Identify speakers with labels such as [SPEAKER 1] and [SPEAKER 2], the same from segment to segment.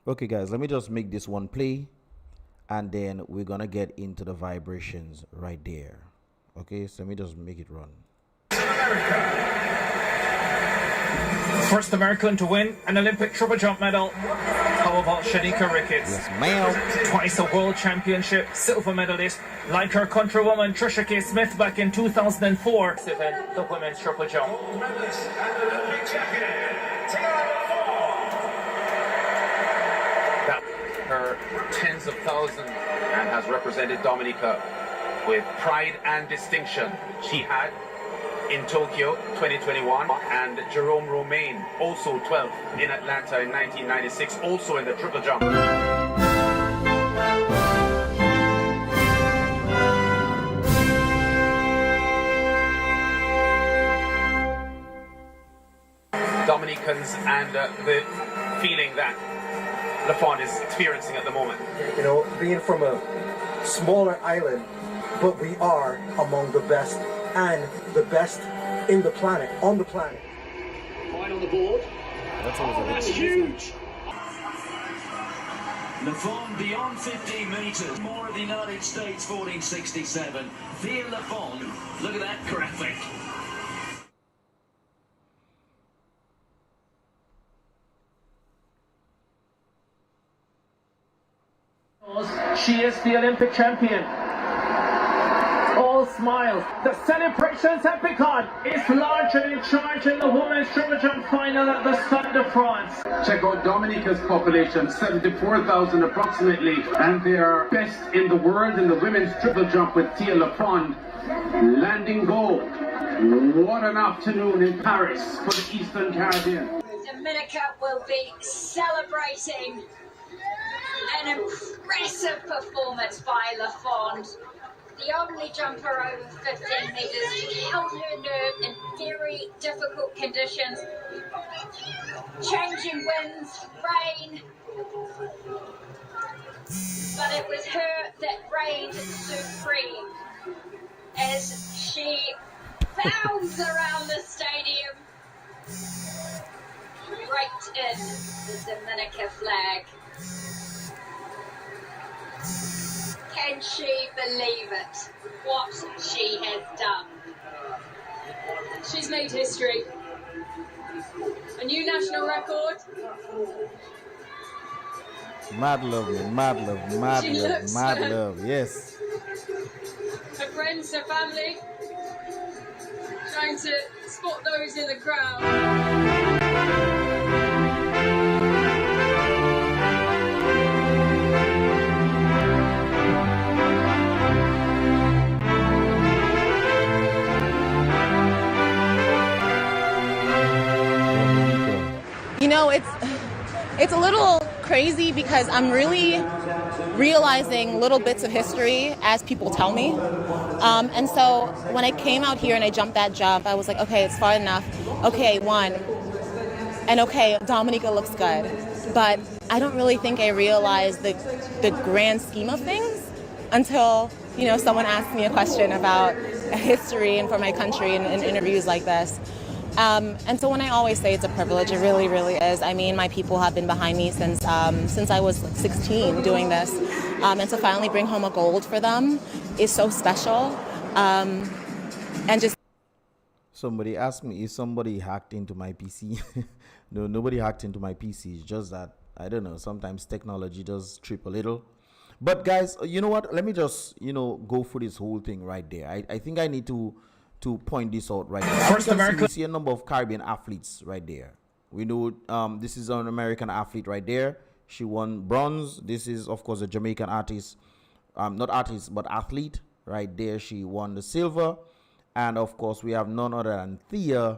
[SPEAKER 1] Okay, guys, let me just make this one play, and then we're gonna get into the vibrations right there. Okay, so let me just make it run.
[SPEAKER 2] First American to win an Olympic triple jump medal. How about Shanika Ricketts?
[SPEAKER 1] Yes, ma'am.
[SPEAKER 2] Twice a world championship silver medalist, like her countrywoman Trisha K. Smith back in 2004. Event, the women's triple jump. Her tens of thousands and has represented Dominica with pride and distinction. She had in Tokyo 2021 and Jerome Romaine also 12th in Atlanta in 1996, also in the triple jump. Dominicans and the feeling that Lafond is experiencing at the moment.
[SPEAKER 3] You know, being from a smaller island, but we are among the best and the best in the planet, on the planet.
[SPEAKER 4] Line on the board.
[SPEAKER 1] That's
[SPEAKER 4] huge. Lafond beyond 15 metres, more of the United States 1467. Thea Lafond, look at that graphic.
[SPEAKER 2] She is the Olympic champion. All smiles. The celebrations have begun. It's large and in charge in the women's triple jump final at the Stade de France.
[SPEAKER 5] Check out Dominica's population, 74,000 approximately, and they are best in the world in the women's triple jump with Thea Lafond landing gold. What an afternoon in Paris for the Eastern Caribbean.
[SPEAKER 6] Dominica will be celebrating an impressive performance by Lafond. The only jumper over 15 metres. She held her nerve in very difficult conditions. Changing winds, rain. But it was her that reigned supreme as she bounds around the stadium. Right in the Dominica flag. Can she believe it? What she has done.
[SPEAKER 7] She's made history. A new national record.
[SPEAKER 1] Mad love, man. Mad love, mad
[SPEAKER 7] She
[SPEAKER 1] love,
[SPEAKER 7] looks,
[SPEAKER 1] mad love. Yes.
[SPEAKER 7] Her friends, her family. Trying to spot those in the crowd.
[SPEAKER 8] You know, it's a little crazy because I'm really realizing little bits of history as people tell me. And so when I came out here and I jumped that jump, I was like, okay, it's far enough. Okay, I won. And okay, Dominica looks good. But I don't really think I realized the grand scheme of things until, you know, someone asked me a question about history and for my country in interviews like this. And so when I always say it's a privilege, it really, really is. I mean, my people have been behind me since I was like 16 doing this. And to finally bring home a gold for them is so special. And just...
[SPEAKER 1] Somebody asked me if somebody hacked into my PC. No, nobody hacked into my PC. It's just that, I don't know, sometimes technology does trip a little. But guys, you know what? Let me just, go through this whole thing right there. I think I need to point this out right there.
[SPEAKER 2] First American.
[SPEAKER 1] We see a number of Caribbean athletes right there. We know this is an American athlete right there. She won bronze. This is, of course, a Jamaican artist. Not artist, but athlete right there. She won the silver. And, of course, we have none other than Thea,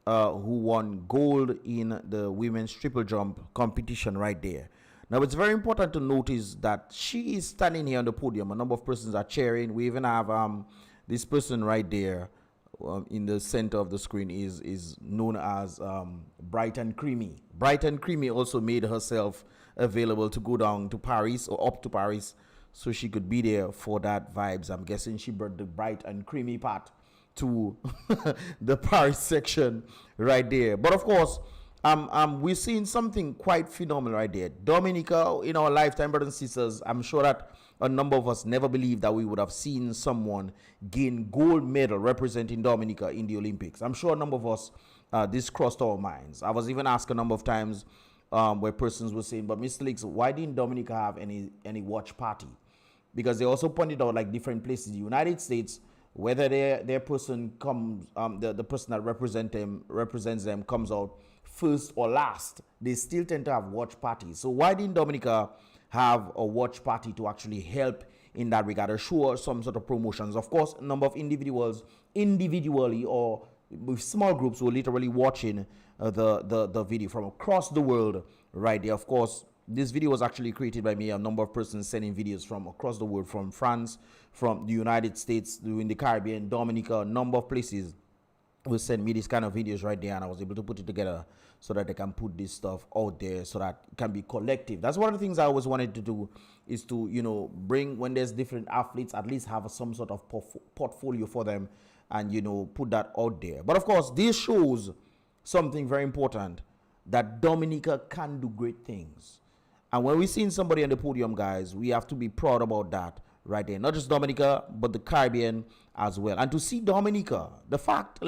[SPEAKER 1] who won gold in the women's triple jump competition right there. Now, it's very important to notice that she is standing here on the podium. A number of persons are cheering. We even have this person right there in the center of the screen is known as Bright and Creamy. Bright and Creamy also made herself available to go down to Paris or up to Paris so she could be there for that vibes. I'm guessing she brought the Bright and Creamy part to the Paris section right there. But of course, we're seeing something quite phenomenal right there. Dominica, in our lifetime, brothers and sisters, I'm sure that a number of us never believed that we would have seen someone gain gold medal representing Dominica in the Olympics. I'm sure a number of us, this crossed our minds. I was even asked a number of times where persons were saying, but Mr. Leaks, why didn't Dominica have any watch party? Because they also pointed out like different places in the United States, whether their person comes, the person that represents them comes out first or last, they still tend to have watch parties. So why didn't Dominica have a watch party to actually help in that regard, or show some sort of promotions? Of course, a number of individuals individually or with small groups were literally watching the video from across the world right there. Of course, this video was actually created by me. A number of persons sending videos from across the world, from France, from the United States, in the Caribbean, Dominica, a number of places will send me these kind of videos right there, and I was able to put it together so that they can put this stuff out there so that it can be collective. That's one of the things I always wanted to do, is to, you know, bring, when there's different athletes, at least have some sort of portfolio for them and, you know, put that out there. But of course, this shows something very important, that Dominica can do great things. And when we're seeing somebody on the podium, guys, we have to be proud about that right there. Not just Dominica, but the Caribbean as well. And to see Dominica, the fact,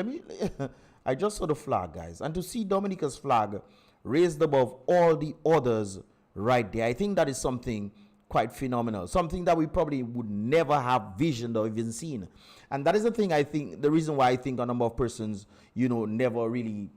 [SPEAKER 1] I just saw the flag, guys. And to see Dominica's flag raised above all the others right there, I think that is something quite phenomenal. Something that we probably would never have visioned or even seen. And that is the thing, I think, the reason why I think a number of persons, you know, never really,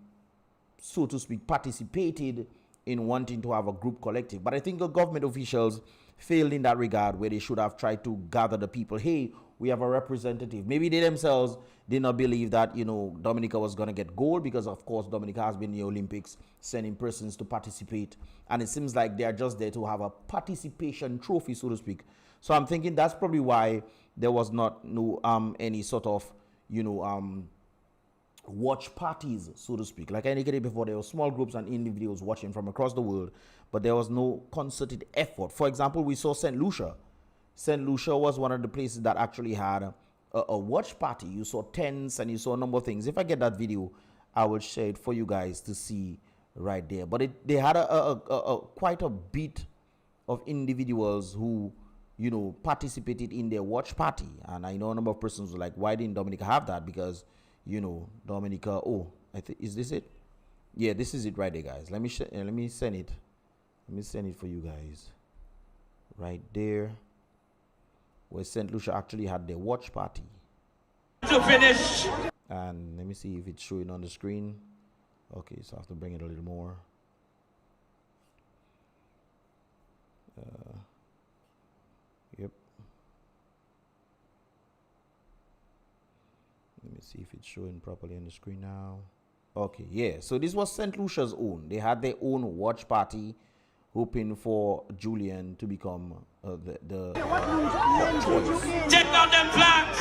[SPEAKER 1] so to speak, participated in wanting to have a group collective. But I think the government officials failed in that regard, where they should have tried to gather the people. Hey, we have a representative. Maybe they themselves did not believe that, you know, Dominica was going to get gold, because of course Dominica has been in the Olympics sending persons to participate, and it seems like they are just there to have a participation trophy, so to speak. So I'm thinking that's probably why there was not any sort of, you know, watch parties, so to speak. Like I indicated before, there were small groups and individuals watching from across the world, but there was no concerted effort. For example, we saw St. Lucia. St. Lucia was one of the places that actually had a watch party. You saw tents and you saw a number of things. If I get that video, I will share it for you guys to see right there. But they had quite a bit of individuals who, you know, participated in their watch party. And I know a number of persons were like, why didn't Dominica have that? Because, you know, Dominica, is this it? Yeah, this is it right there, guys. Let me send it. Let me send it for you guys. Right there, where St. Lucia actually had their watch party.
[SPEAKER 4] To finish.
[SPEAKER 1] And let me see if it's showing on the screen. Okay, so I have to bring it a little more. Yep. Let me see if it's showing properly on the screen now. Okay, yeah. So this was St. Lucia's own. They had their own watch party, hoping for Julian to become the choice.
[SPEAKER 4] Take down them flags.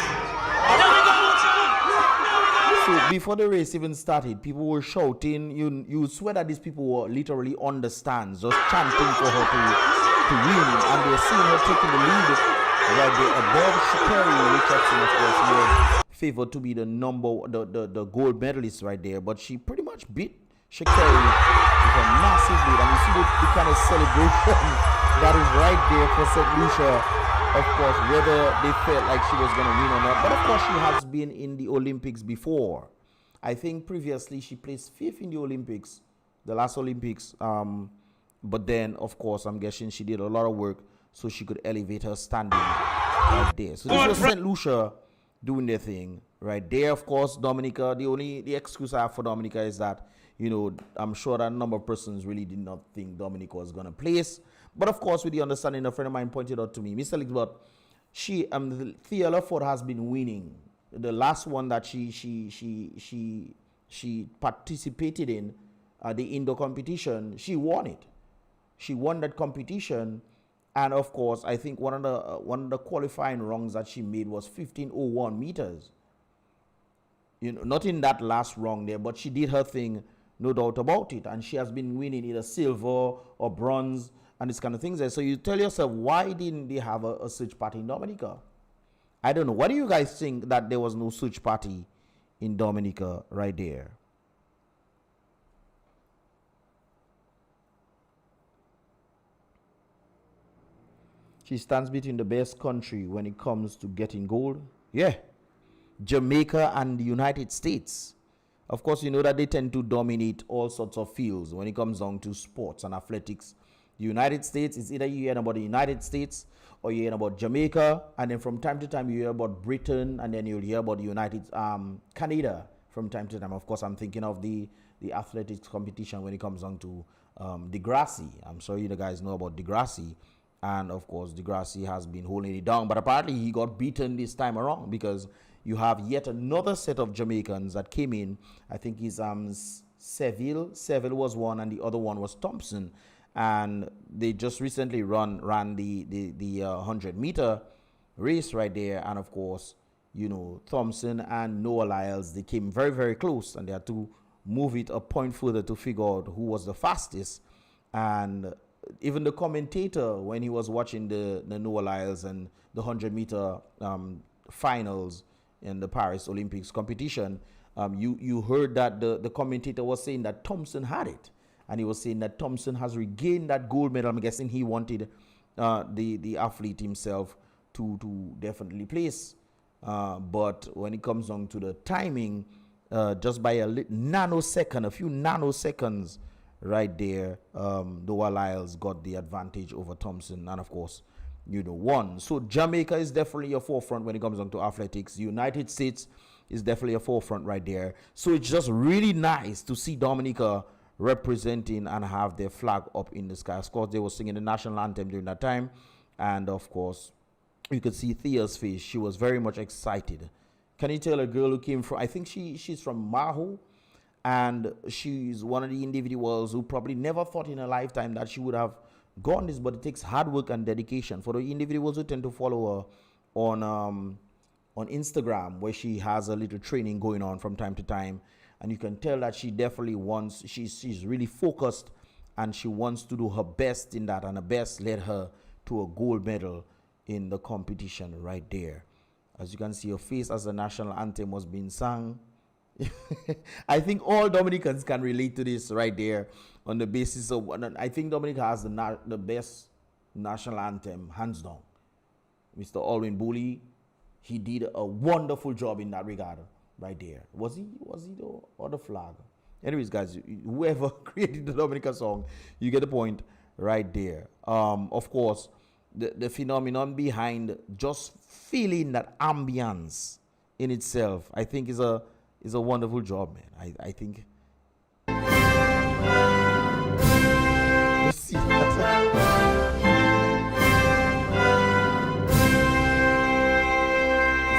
[SPEAKER 1] So before the race even started, people were shouting. You swear that these people were literally on the stands, just chanting for her to win, and they're seeing her taking the lead right there above Sha'Carri Richardson, of course, who was favored to be the gold medalist right there, but she pretty much beat Sha'Carri with a massive lead. And you see the kind of celebration that is right there for St. Lucia. Of course, whether they felt like she was going to win or not. But of course, she has been in the Olympics before. I think previously she placed 5th in the Olympics, the last Olympics. But then, of course, I'm guessing she did a lot of work so she could elevate her standing right there. So this was St. Lucia doing their thing right there. Of course, Dominica, the excuse I have for Dominica is that, you know, I'm sure that a number of persons really did not think Dominica was going to place. But of course, with the understanding, a friend of mine pointed out to me, Mr. Ligbot, Thea Lafond has been winning. The last one that she participated in, the indoor competition, she won it. She won that competition, and of course, I think one of the qualifying runs that she made was 15:01 meters. You know, not in that last run there, but she did her thing, no doubt about it, and she has been winning either silver or bronze and this kind of things there. So you tell yourself, why didn't they have a search party in Dominica? I don't know. What do you guys think that there was no search party in Dominica right there? She stands between the best country when it comes to getting gold. Yeah. Jamaica and the United States. Of course, you know that they tend to dominate all sorts of fields when it comes down to sports and athletics. The United States is either you hear about the United States or you hear about Jamaica, and then from time to time you hear about Britain, and then you'll hear about the Canada from time to time. Of course, I'm thinking of the athletics competition when it comes down to Degrassi. I'm sure you guys know about Degrassi, and of course Degrassi has been holding it down, but apparently he got beaten this time around because you have yet another set of Jamaicans that came in. I think he's Seville was one, and the other one was Thompson, and they just recently ran the 100-meter race right there. And of course, you know, Thompson and Noah Lyles, they came very, very close, and they had to move it a point further to figure out who was the fastest. And even the commentator, when he was watching the Noah Lyles and the 100-meter finals in the Paris Olympics competition, you heard that the commentator was saying that Thompson had it, and he was saying that Thompson has regained that gold medal. I'm guessing he wanted the athlete himself to definitely place, but when it comes down to the timing, just by a few nanoseconds right there, Noah Lyles got the advantage over Thompson, and of course, you know, won. So Jamaica is definitely a forefront when it comes down to athletics. The United States is definitely a forefront right there. So it's just really nice to see Dominica representing and have their flag up in the sky. Of course, they were singing the national anthem during that time, and of course, you could see Thea's face. She was very much excited. Can you tell a girl who came from, I think she's from Maho, and she's one of the individuals who probably never thought in her lifetime that she would have gone this, but it takes hard work and dedication. For the individuals who tend to follow her on Instagram, where she has a little training going on from time to time, and you can tell that she definitely wants, she's really focused, and she wants to do her best in that, and her best led her to a gold medal in the competition right there. As you can see her face as the national anthem was being sung. I think all Dominicans can relate to this right there on the basis of, I think Dominica has the best national anthem, hands down. Mr. Alwyn Bully, he did a wonderful job in that regard right there. Was he though? Or the flag? Anyways, guys, whoever created the Dominica song, you get the point right there. Of course, the phenomenon behind just feeling that ambience in itself, I think is a wonderful job, man. I think. Let's see. It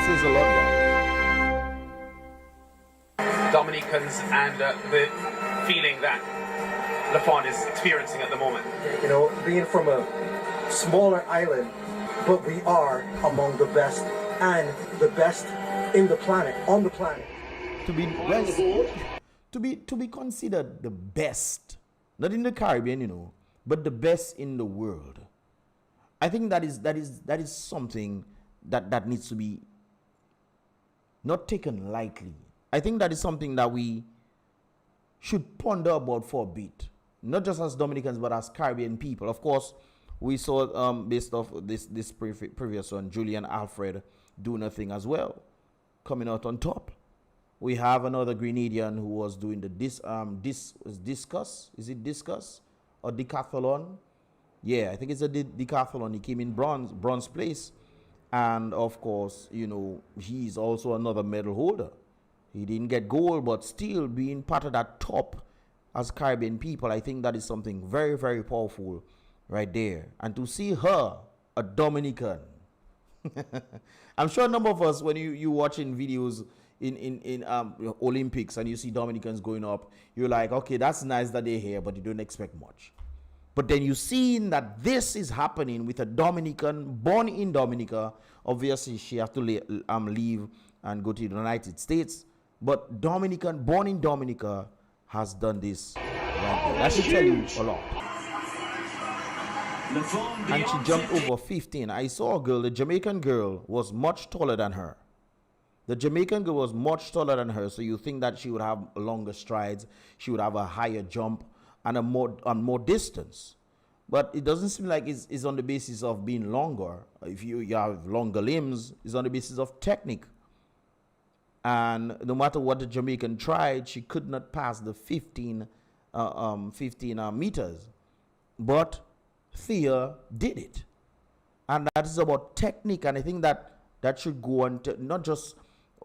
[SPEAKER 1] says a lot, guys.
[SPEAKER 2] Dominicans and the feeling that Lafond is experiencing at the moment.
[SPEAKER 3] You know, being from a smaller island, but we are among the best and the best in the planet, on the planet.
[SPEAKER 1] To be considered the best, not in the Caribbean, you know, but the best in the world. I think that is something that needs to be not taken lightly. I think that is something that we should ponder about for a bit, not just as Dominicans but as Caribbean people. Of course, we saw based off this previous one, Julian Alfred doing a thing as well, coming out on top. We have another Grenadian who was doing the discus. Is it discus or decathlon? Yeah, I think it's a decathlon. He came in bronze place, and of course, you know, he's also another medal holder. He didn't get gold, but still being part of that top as Caribbean people, I think that is something very, very powerful right there. And to see her, a Dominican, I'm sure a number of us, when you watching videos in Olympics and you see Dominicans going up, you're like, okay, that's nice that they're here, but you don't expect much. But then you see that this is happening with a Dominican born in Dominica. Obviously, she has to leave and go to the United States. But Dominican born in Dominica has done this right there. That should tell you a lot. And she jumped over 15. I saw a girl, the Jamaican girl was much taller than her. The Jamaican girl was much taller than her, so you think that she would have longer strides, she would have a higher jump and a more distance. But it doesn't seem like it's on the basis of being longer. If you have longer limbs, it's on the basis of technique. And no matter what the Jamaican tried, she could not pass the 15 meters. But Thea did it. And that is about technique. And I think that should go on to not just,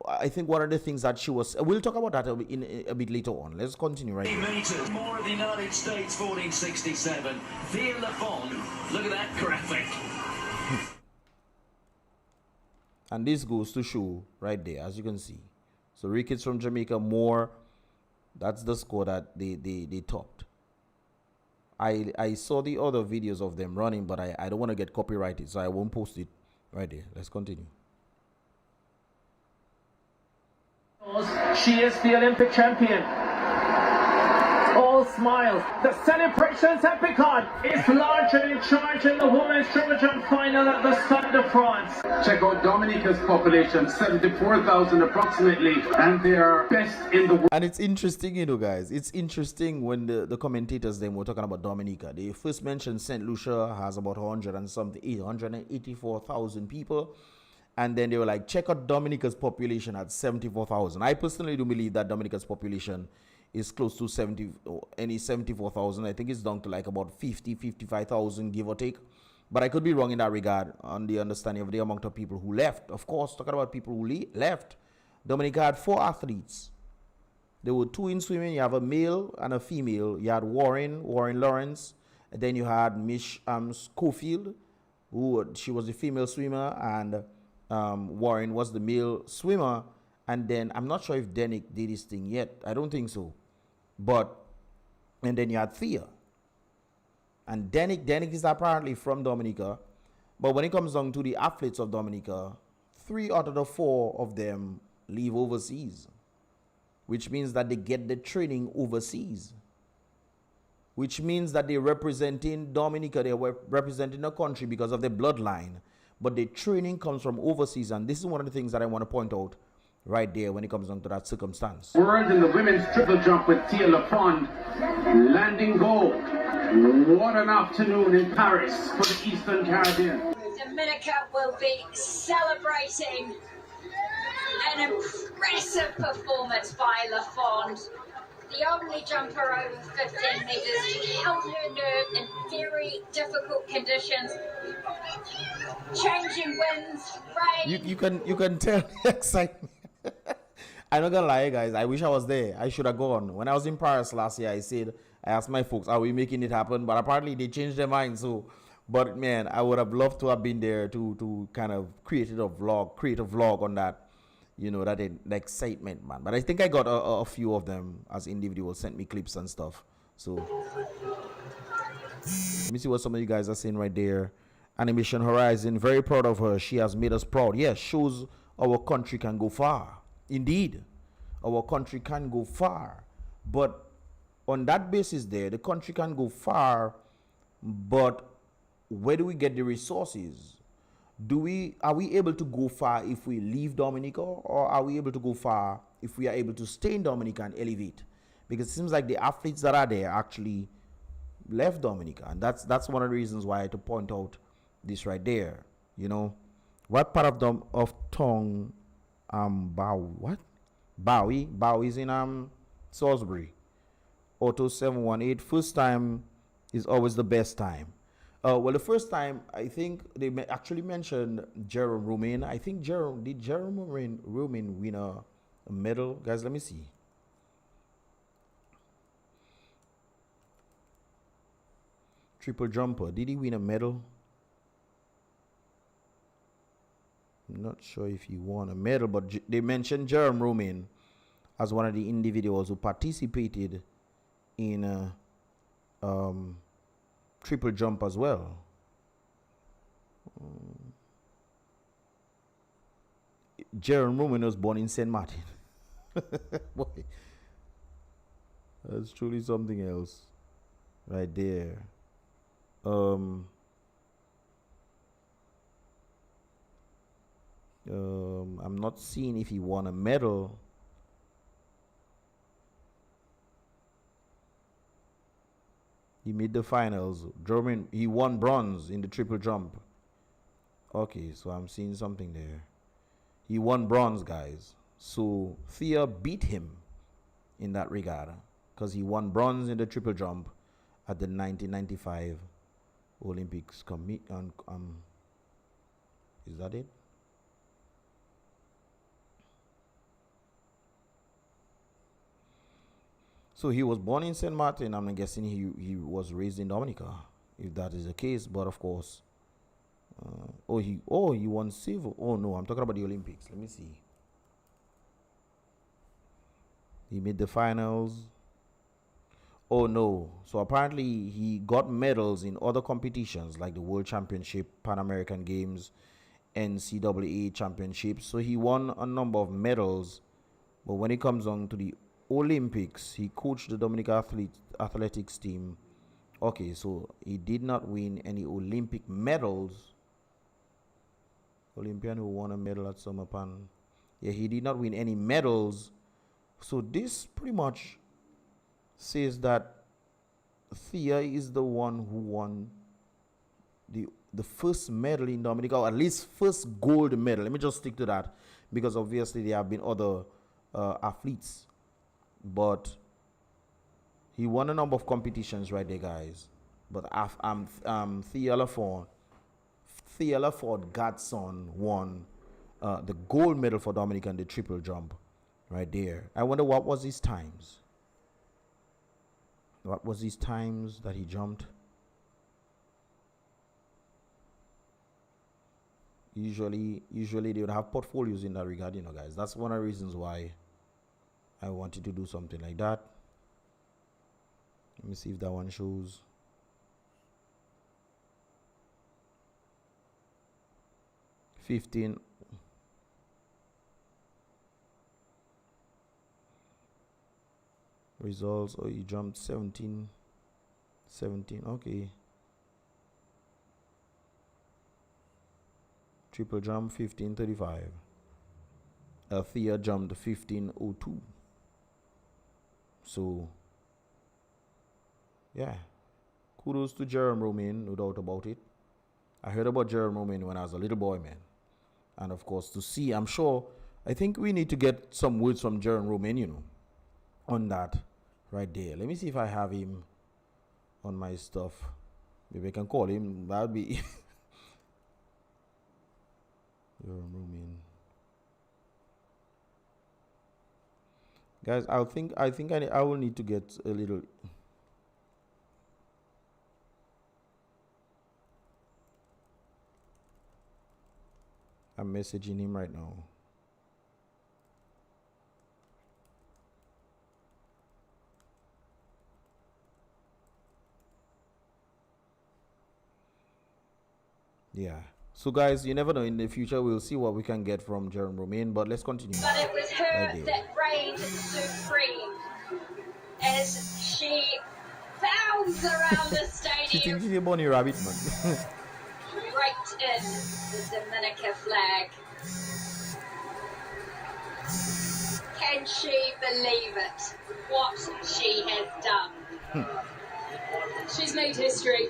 [SPEAKER 1] I think one of the things that she was, we'll talk about that a bit later on. Let's continue right here.
[SPEAKER 4] Meters, more of the United States, 1467. Thea Lafond, look at that graphic.
[SPEAKER 1] And this goes to show right there, as you can see. So Ricketts from Jamaica, more, that's the score that they topped. I saw the other videos of them running, but I don't want to get copyrighted, so I won't post it right there. Let's continue.
[SPEAKER 5] She is the Olympic champion. All smiles. The celebrations have begun. It's larger in charge in the women's triple jump final at the Stade de France. Check out Dominica's population, 74,000 approximately, and they are best in the world.
[SPEAKER 1] And it's interesting, you know, guys. It's interesting when the commentators then were talking about Dominica. They first mentioned St. Lucia has about 184,000 people. And then they were like, check out Dominica's population at 74,000. I personally do believe that Dominica's population is close to 74,000. I think it's down to like about 55,000, give or take. But I could be wrong in that regard on the understanding of the amount of people who left. Of course, talking about people who left, Dominica had 4 athletes. There were 2 in swimming. You have a male and a female. You had Warren Lawrence. And then you had Mish Schofield, she was the female swimmer, and Warren was the male swimmer. And then I'm not sure if Denick did his thing yet. I don't think so. And then you had Thea. And Denick is apparently from Dominica. But when it comes down to the athletes of Dominica, 3 out of the 4 of them leave overseas, which means that they get the training overseas, which means that they're representing Dominica, they're representing a country because of their bloodline, but the training comes from overseas. And this is one of the things that I want to point out right there when it comes down to that circumstance.
[SPEAKER 5] World in the women's triple jump with Thea Lafond, landing gold. What an afternoon in Paris for the Eastern Caribbean.
[SPEAKER 6] Dominica will be celebrating an impressive performance by Lafond. The only jumper over 15 meters. She held her nerve in very difficult conditions. Changing winds, rain.
[SPEAKER 1] You can tell the excitement. I'm not gonna lie, guys. I wish I was there. I should have gone. When I was in Paris last year, I asked my folks, are we making it happen? But apparently they changed their mind. So, but man, I would have loved to have been there to kind of create a vlog on that. You know, that the excitement, man. But I think I got a few of them as individuals sent me clips and stuff. So let me see what some of you guys are saying right there. Animation Horizon, very proud of her. She has made us proud. Yes, shows our country can go far. Indeed, our country can go far. But on that basis there, the country can go far, but where do we get the resources? Are we able to go far if we leave Dominica, or are we able to go far if we are able to stay in Dominica and elevate? Because it seems like the athletes that are there actually left Dominica, and that's one of the reasons why I had to point out this right there. You know, what part of Tong Bowie is in Salisbury. Auto 718. First time is always the best time. Well, the first time, I think they actually mentioned Jerome Romain. I think did Jerome Romain win a medal? Guys, let me see. Triple jumper. Did he win a medal? I'm not sure if he won a medal, but they mentioned Jerome Romain as one of the individuals who participated in triple jump as well. Jerome Romain was born in St. Martin. Boy, that's truly something else right there. I'm not seeing if he won a medal. He made the finals. German, he won bronze in the triple jump. Okay, so I'm seeing something there. He won bronze, guys. So Thea beat him in that regard because he won bronze in the triple jump at the 1995 Olympics. Is that it? So he was born in St. Martin. I'm guessing he was raised in Dominica, if that is the case. But of course, he won silver. Oh no, I'm talking about the Olympics. Let me see. He made the finals. Oh no. So apparently he got medals in other competitions like the World Championship, Pan American Games, NCAA Championships. So he won a number of medals. But when it comes on to the Olympics, he coached the Dominica athletics team. Okay, so he did not win any Olympic medals. Olympian who won a medal at Summer Pan. Yeah, he did not win any medals. So this pretty much says that Thea is the one who won the first medal in Dominica, or at least first gold medal. Let me just stick to that, because obviously there have been other athletes, but he won a number of competitions right there, guys. But Thea Lafond Godson won the gold medal for Dominica in the triple jump right there. I wonder what was his times. What was his times that he jumped? Usually they would have portfolios in that regard, you know, guys. That's one of the reasons why I wanted to do something like that. Let me see if that one shows. Results. Oh, you jumped 17, okay. Triple jump 15:35. Thea jumped 15:02. So yeah, kudos to Jerome Romain, no doubt about it. I heard about Jerome Romain when I was a little boy, man. And of course, to see, I think we need to get some words from Jerome Romain, you know, on that right there. Let me see if I have him on my stuff. Maybe I can call him. That would be Jerome Romain. Guys, I think I will need to get a little. I'm messaging him right now. Yeah. So guys, you never know, in the future we'll see what we can get from Jerome Romain, but let's continue.
[SPEAKER 6] But it was her that reigned supreme as she bounds around the
[SPEAKER 1] She
[SPEAKER 6] stadium.
[SPEAKER 1] thinks she's a bunny rabbit, man.
[SPEAKER 6] Right in the Dominica flag. Can she believe it? What she has done?
[SPEAKER 7] She's made history.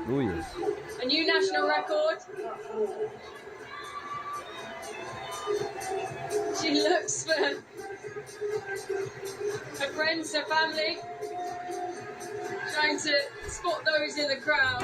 [SPEAKER 1] Oh yes.
[SPEAKER 7] A new national record. She looks for her friends, her family, trying to spot those in the crowd.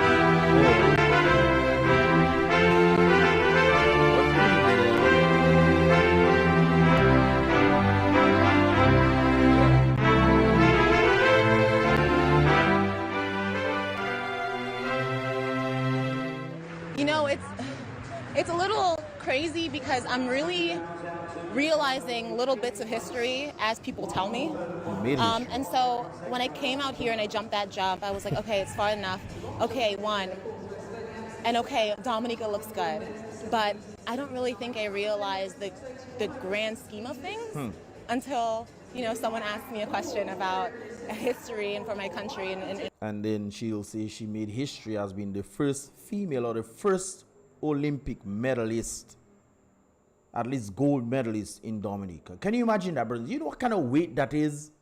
[SPEAKER 8] You know, it's a little crazy because I'm really realizing little bits of history as people tell me. And so when I came out here and I jumped that jump, I was like, okay, it's far enough. Okay, one. And okay, Dominica looks good. But I don't really think I realized the grand scheme of things until, you know, someone asked me a question about history and for my country.
[SPEAKER 1] And then she'll say she made history as being the first female or the first Olympic medalist, at least gold medalist in Dominica. Can you imagine that, brother? You know what kind of weight that is?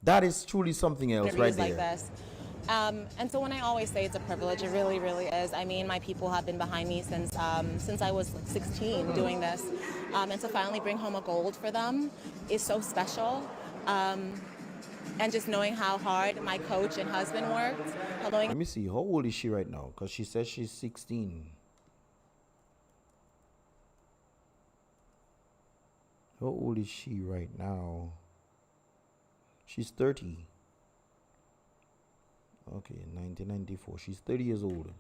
[SPEAKER 1] That is truly something else right there.
[SPEAKER 8] Like this. And so when I always say it's a privilege, it really, really is. I mean, my people have been behind me since I was 16 doing this. And to finally bring home a gold for them is so special. And just knowing how hard my coach and husband worked.
[SPEAKER 1] Let me see, how old is she right now? Because she says she's 16. How old is she right now? She's 30. Okay, 1994. She's 30 years old.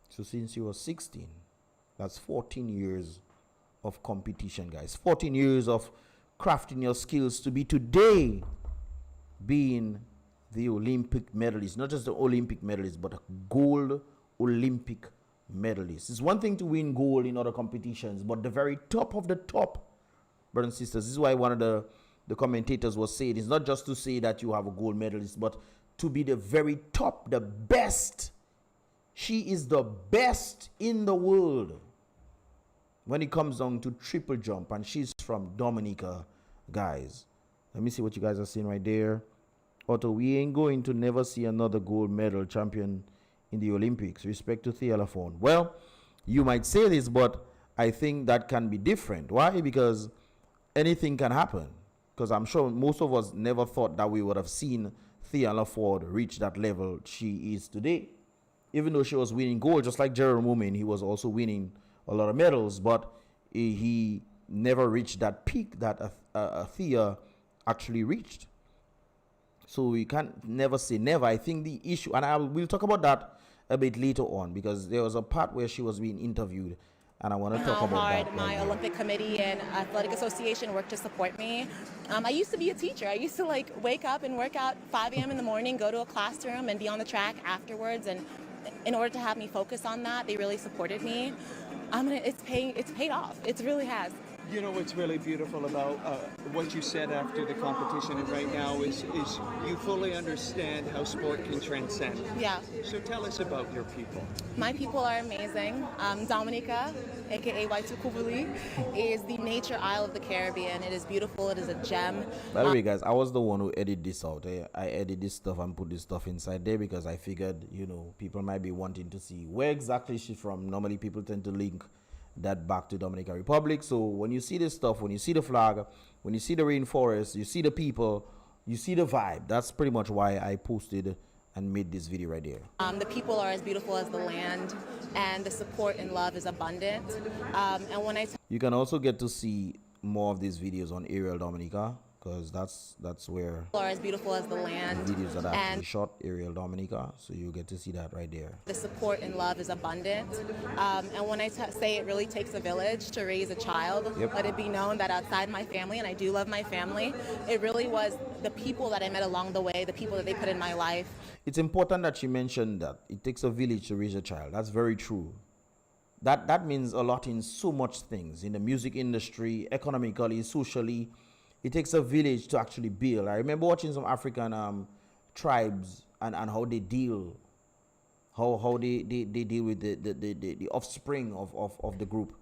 [SPEAKER 1] So since she was 16, that's 14 years of competition, guys. 14 years of crafting your skills to be today being the Olympic medalist. Not just the Olympic medalist, but a gold Olympic medalist. It's one thing to win gold in other competitions, but the very top of the top, brothers and sisters, this is why one of the commentators was saying, it's not just to say that you have a gold medalist, but to be the very top, the best. She is the best in the world when it comes down to triple jump, and she's from Dominica, guys. Let me see what you guys are seeing right there. Otto, we ain't going to never see another gold medal champion in the Olympics. Respect to Thea Lafond. Well, you might say this, but I think that can be different. Why? Because anything can happen. Because I'm sure most of us never thought that we would have seen Thea Lafond reach that level she is today. Even though she was winning gold, just like Jerome Women, he was also winning a lot of medals, but he never reached that peak that Thea actually reached. So we can't never say never. I think the issue, and we'll talk about that a bit later on, because there was a part where she was being interviewed, and I want to talk about that.
[SPEAKER 8] How hard my Olympic Committee and Athletic Association worked to support me. I used to be a teacher. I used to wake up and work out 5 a.m. in the morning, go to a classroom, and be on the track afterwards. And in order to have me focus on that, they really supported me. It's paid off. It really has.
[SPEAKER 9] You know what's really beautiful about what you said after the competition and right now is you fully understand how sport can transcend.
[SPEAKER 8] Yeah.
[SPEAKER 9] So tell us about your people.
[SPEAKER 8] My people are amazing. Dominica, aka Waitukuvuli, is the nature isle of the Caribbean. It is beautiful. It is a gem.
[SPEAKER 1] By the way, guys, I was the one who edited this out. I edited this stuff and put this stuff inside there because I figured, people might be wanting to see where exactly she's from. Normally, people tend to link that back to Dominican Republic. So when you see this stuff, when you see the flag, when you see the rainforest, you see the people, you see the vibe. That's pretty much why I posted and made this video right there.
[SPEAKER 8] The people are as beautiful as the land, and the support and love is abundant. And when
[SPEAKER 1] you can also get to see more of these videos on Ariel Dominica, because that's where
[SPEAKER 8] are as beautiful as the land,
[SPEAKER 1] the videos that I actually shot Ariel Dominica, so you get to see that right there.
[SPEAKER 8] The support and love is abundant, and when I say it really takes a village to raise a child, let it be known that outside my family, and I do love my family, it really was the people that I met along the way, the people that they put in my life.
[SPEAKER 1] It's important that she mentioned that it takes a village to raise a child. That's very true. That means a lot in so much things, in the music industry, economically, socially. It takes a village to actually build. I remember watching some African tribes and how they deal, how they deal with the offspring of the group.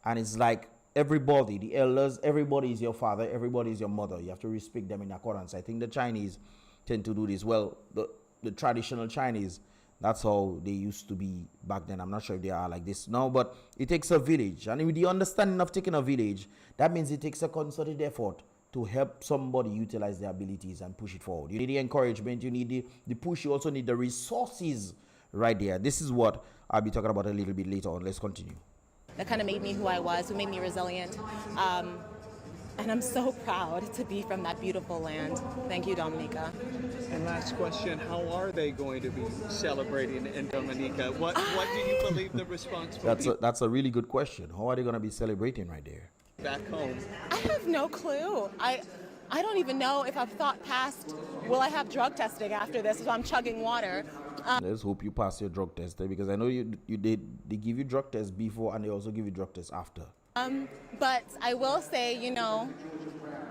[SPEAKER 1] And it's like everybody, the elders, everybody is your father, everybody is your mother. You have to respect them in accordance. I think the Chinese tend to do this. Well, the traditional Chinese, that's how they used to be back then. I'm not sure if they are like this now, but it takes a village. And with the understanding of taking a village, that means it takes a concerted effort to help somebody utilize their abilities and push it forward. You need the encouragement, you need the push, you also need the resources right there. This is what I'll be talking about a little bit later on. Let's continue.
[SPEAKER 8] That kind of made me who I was, who made me resilient. And I'm so proud to be from that beautiful land. Thank you, Dominica.
[SPEAKER 9] And last question, how are they going to be celebrating in Dominica? What do you believe the response will be?
[SPEAKER 1] That's a really good question. How are they going to be celebrating right there?
[SPEAKER 9] Back home.
[SPEAKER 8] I have no clue. I don't even know if I've thought past, will I have drug testing after this if I'm chugging water?
[SPEAKER 1] Let's hope you pass your drug test, because I know they give you drug tests before and they also give you drug tests after.
[SPEAKER 8] But I will say,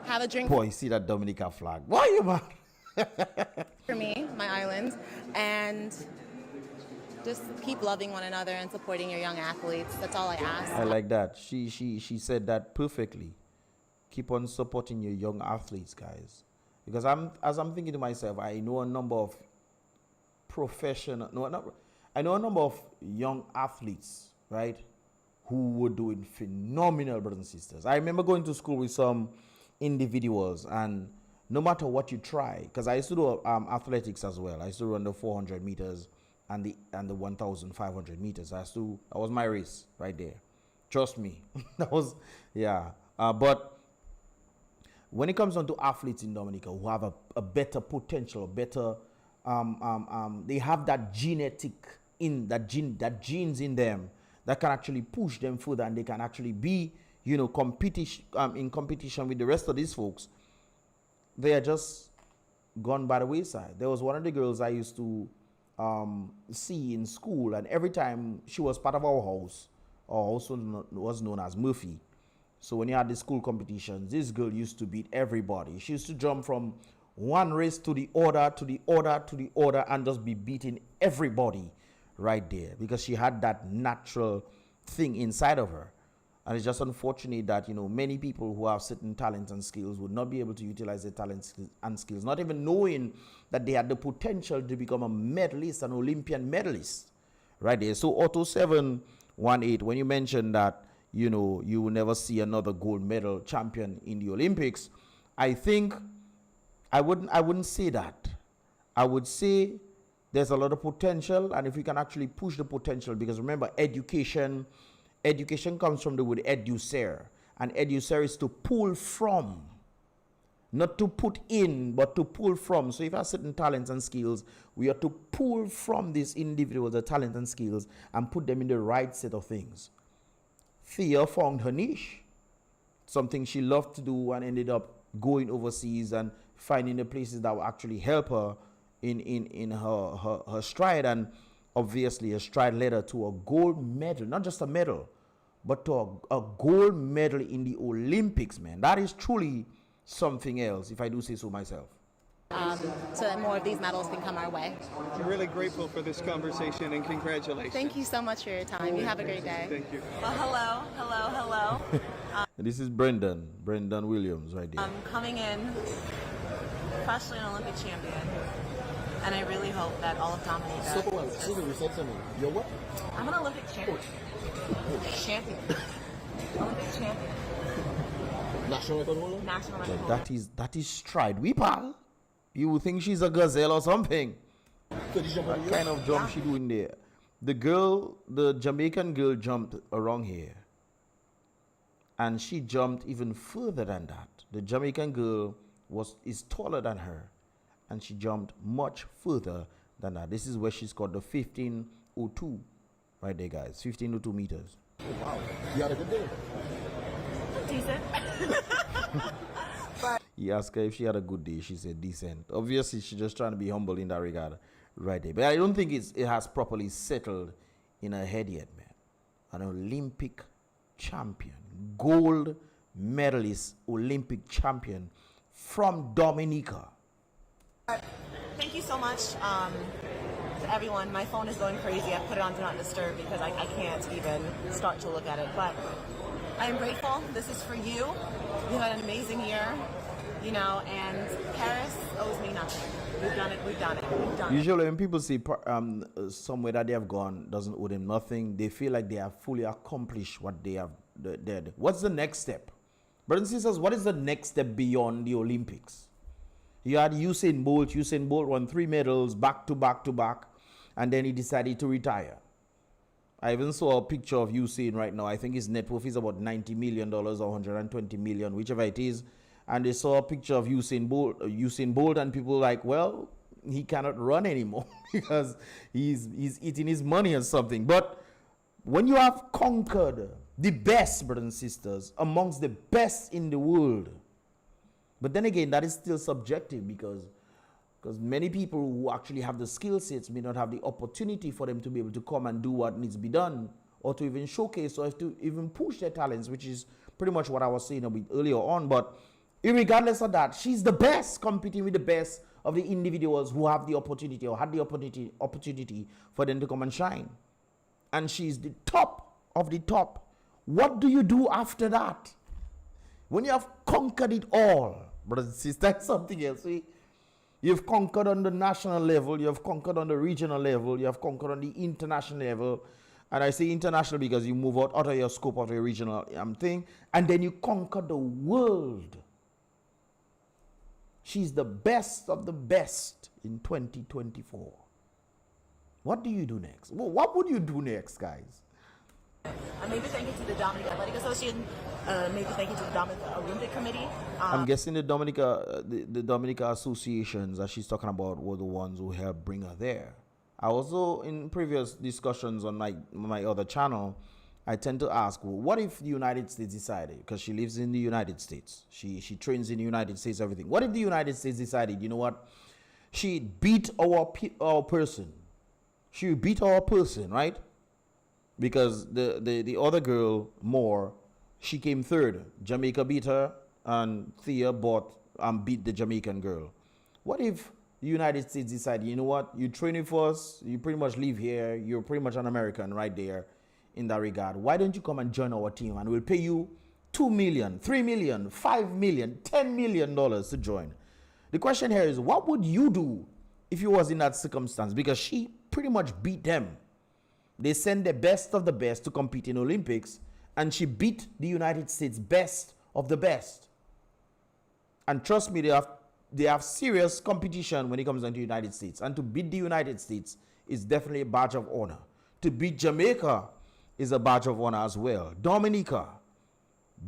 [SPEAKER 8] have a drink.
[SPEAKER 1] Boy, you see that Dominica flag. Why are you mad?
[SPEAKER 8] For me, my island, and just keep loving one another and supporting your young athletes. That's all I ask.
[SPEAKER 1] I like that. She said that perfectly. Keep on supporting your young athletes, guys. Because as I'm thinking to myself, I know a number of professional, no, not, I know a number of young athletes, right, who were doing phenomenal, brothers and sisters. I remember going to school with some individuals, and no matter what you try, because I used to do athletics as well. I used to run the 400 meters and the 1,500 meters. That was my race right there. Trust me, that was, yeah. But when it comes down to athletes in Dominica who have a better potential, better, they have that genetic that genes in them that can actually push them further, and they can actually be, you know, in competition with the rest of these folks. They are just gone by the wayside. There was one of the girls I used to see in school, and every time she was part of our house was known as Murphy. So when you had the school competitions, this girl used to beat everybody. She used to jump from one race to the other, to the other, to the other, and just be beating everybody right there, because she had that natural thing inside of her. And it's just unfortunate that, you know, many people who have certain talents and skills would not be able to utilize their talents and skills, not even knowing that they had the potential to become a medalist, an Olympian medalist, right there. So Auto 718, when you mentioned that, you know, you will never see another gold medal champion in the Olympics, I think I wouldn't say that. I would say there's a lot of potential, and if we can actually push the potential, because remember, education comes from the word educer, and educer is to pull from, not to put in, but to pull from. So if I have certain talents and skills, we are to pull from these individuals, the talent and skills, and put them in the right set of things. Thea found her niche, something she loved to do, and ended up going overseas and finding the places that will actually help her in her stride. And obviously her stride led her to a gold medal, not just a medal, but to a gold medal in the Olympics, man. That is truly something else, if I do say so myself.
[SPEAKER 8] So that more of these medals can come our way.
[SPEAKER 9] I'm really grateful for this conversation, and congratulations.
[SPEAKER 8] Thank you so much for your time. You have a great day.
[SPEAKER 9] Thank you.
[SPEAKER 10] Well, hello.
[SPEAKER 1] This is Brendan Williams right there.
[SPEAKER 10] I'm coming in freshly an Olympic champion, and I really hope that all of Dominica.
[SPEAKER 3] You're what?
[SPEAKER 10] I'm an Olympic champion. Olympic champion.
[SPEAKER 3] National record holder?
[SPEAKER 10] National record
[SPEAKER 1] Yeah,
[SPEAKER 10] holder.
[SPEAKER 1] that is stride whipper. You would think she's a gazelle or something. What kind of jump she doing there? The Jamaican girl jumped around here, and she jumped even further than that. The Jamaican girl is taller than her, and she jumped much further than that. This is where she scored the 15:02 right there, guys. 15:02 meters.
[SPEAKER 3] Oh, wow. You had a good day.
[SPEAKER 10] Decent.
[SPEAKER 1] He asked her if she had a good day. She said decent. Obviously, she's just trying to be humble in that regard right there. But I don't think it has properly settled in her head yet, man. An Olympic champion, gold medalist, Olympic champion from Dominica.
[SPEAKER 10] Thank you so much to everyone. My phone is going crazy. I put it on Do Not Disturb because I can't even start to look at it. But I am grateful. This is for you. You had an amazing year, you know, and Paris owes me nothing. We've done it.
[SPEAKER 1] Usually when people say somewhere that they have gone doesn't owe them nothing, they feel like they have fully accomplished what they have did. What's the next step? Brothers and sisters, what is the next step beyond the Olympics? You had Usain Bolt. Usain Bolt won 3 medals back to back to back, and then he decided to retire. I even saw a picture of Usain right now. I think his net worth is about $90 million or $120 million, whichever it is. And they saw a picture of Usain Bolt, and people were like, well, he cannot run anymore because he's eating his money or something. But when you have conquered the best, brothers and sisters, amongst the best in the world, but then again, that is still subjective because many people who actually have the skill sets may not have the opportunity for them to be able to come and do what needs to be done, or to even showcase, or to even push their talents, which is pretty much what I was saying a bit earlier on. But regardless of that, she's the best, competing with the best of the individuals who have the opportunity, or had the opportunity for them to come and shine. And she's the top of the top. What do you do after that? When you have conquered it all, brothers and sisters, that's something else. You've conquered on the national level, you have conquered on the regional level, you have conquered on the international level. And I say international because you move out of your scope of your regional thing, and then you conquer the world. She's the best of the best in 2024. What do you do next? Well, what would you do next, guys?
[SPEAKER 10] Maybe thank you to the Dominica Athletic Association. Maybe thank you to the Dominica Olympic Committee.
[SPEAKER 1] I'm guessing the Dominica associations that she's talking about were the ones who helped bring her there. I also, in previous discussions on my other channel, I tend to ask, well, what if the United States decided, because she lives in the United States, she trains in the United States, everything. What if the United States decided, you know what, she beat our person. She beat our person, right? Because the other girl, Moore, she came third. Jamaica beat her, and Thea beat the Jamaican girl. What if the United States decided, you know what, you training for us, you pretty much live here, you're pretty much an American right there in that regard. Why don't you come and join our team, and we'll pay you $2 million, $3 million, $5 million, $10 million to join. The question here is, what would you do if you was in that circumstance? Because she pretty much beat them. They sent the best of the best to compete in Olympics, and she beat the United States best of the best. And trust me, they have serious competition when it comes down to the United States. And to beat the United States is definitely a badge of honor. To beat Jamaica is a badge of honor as well. Dominica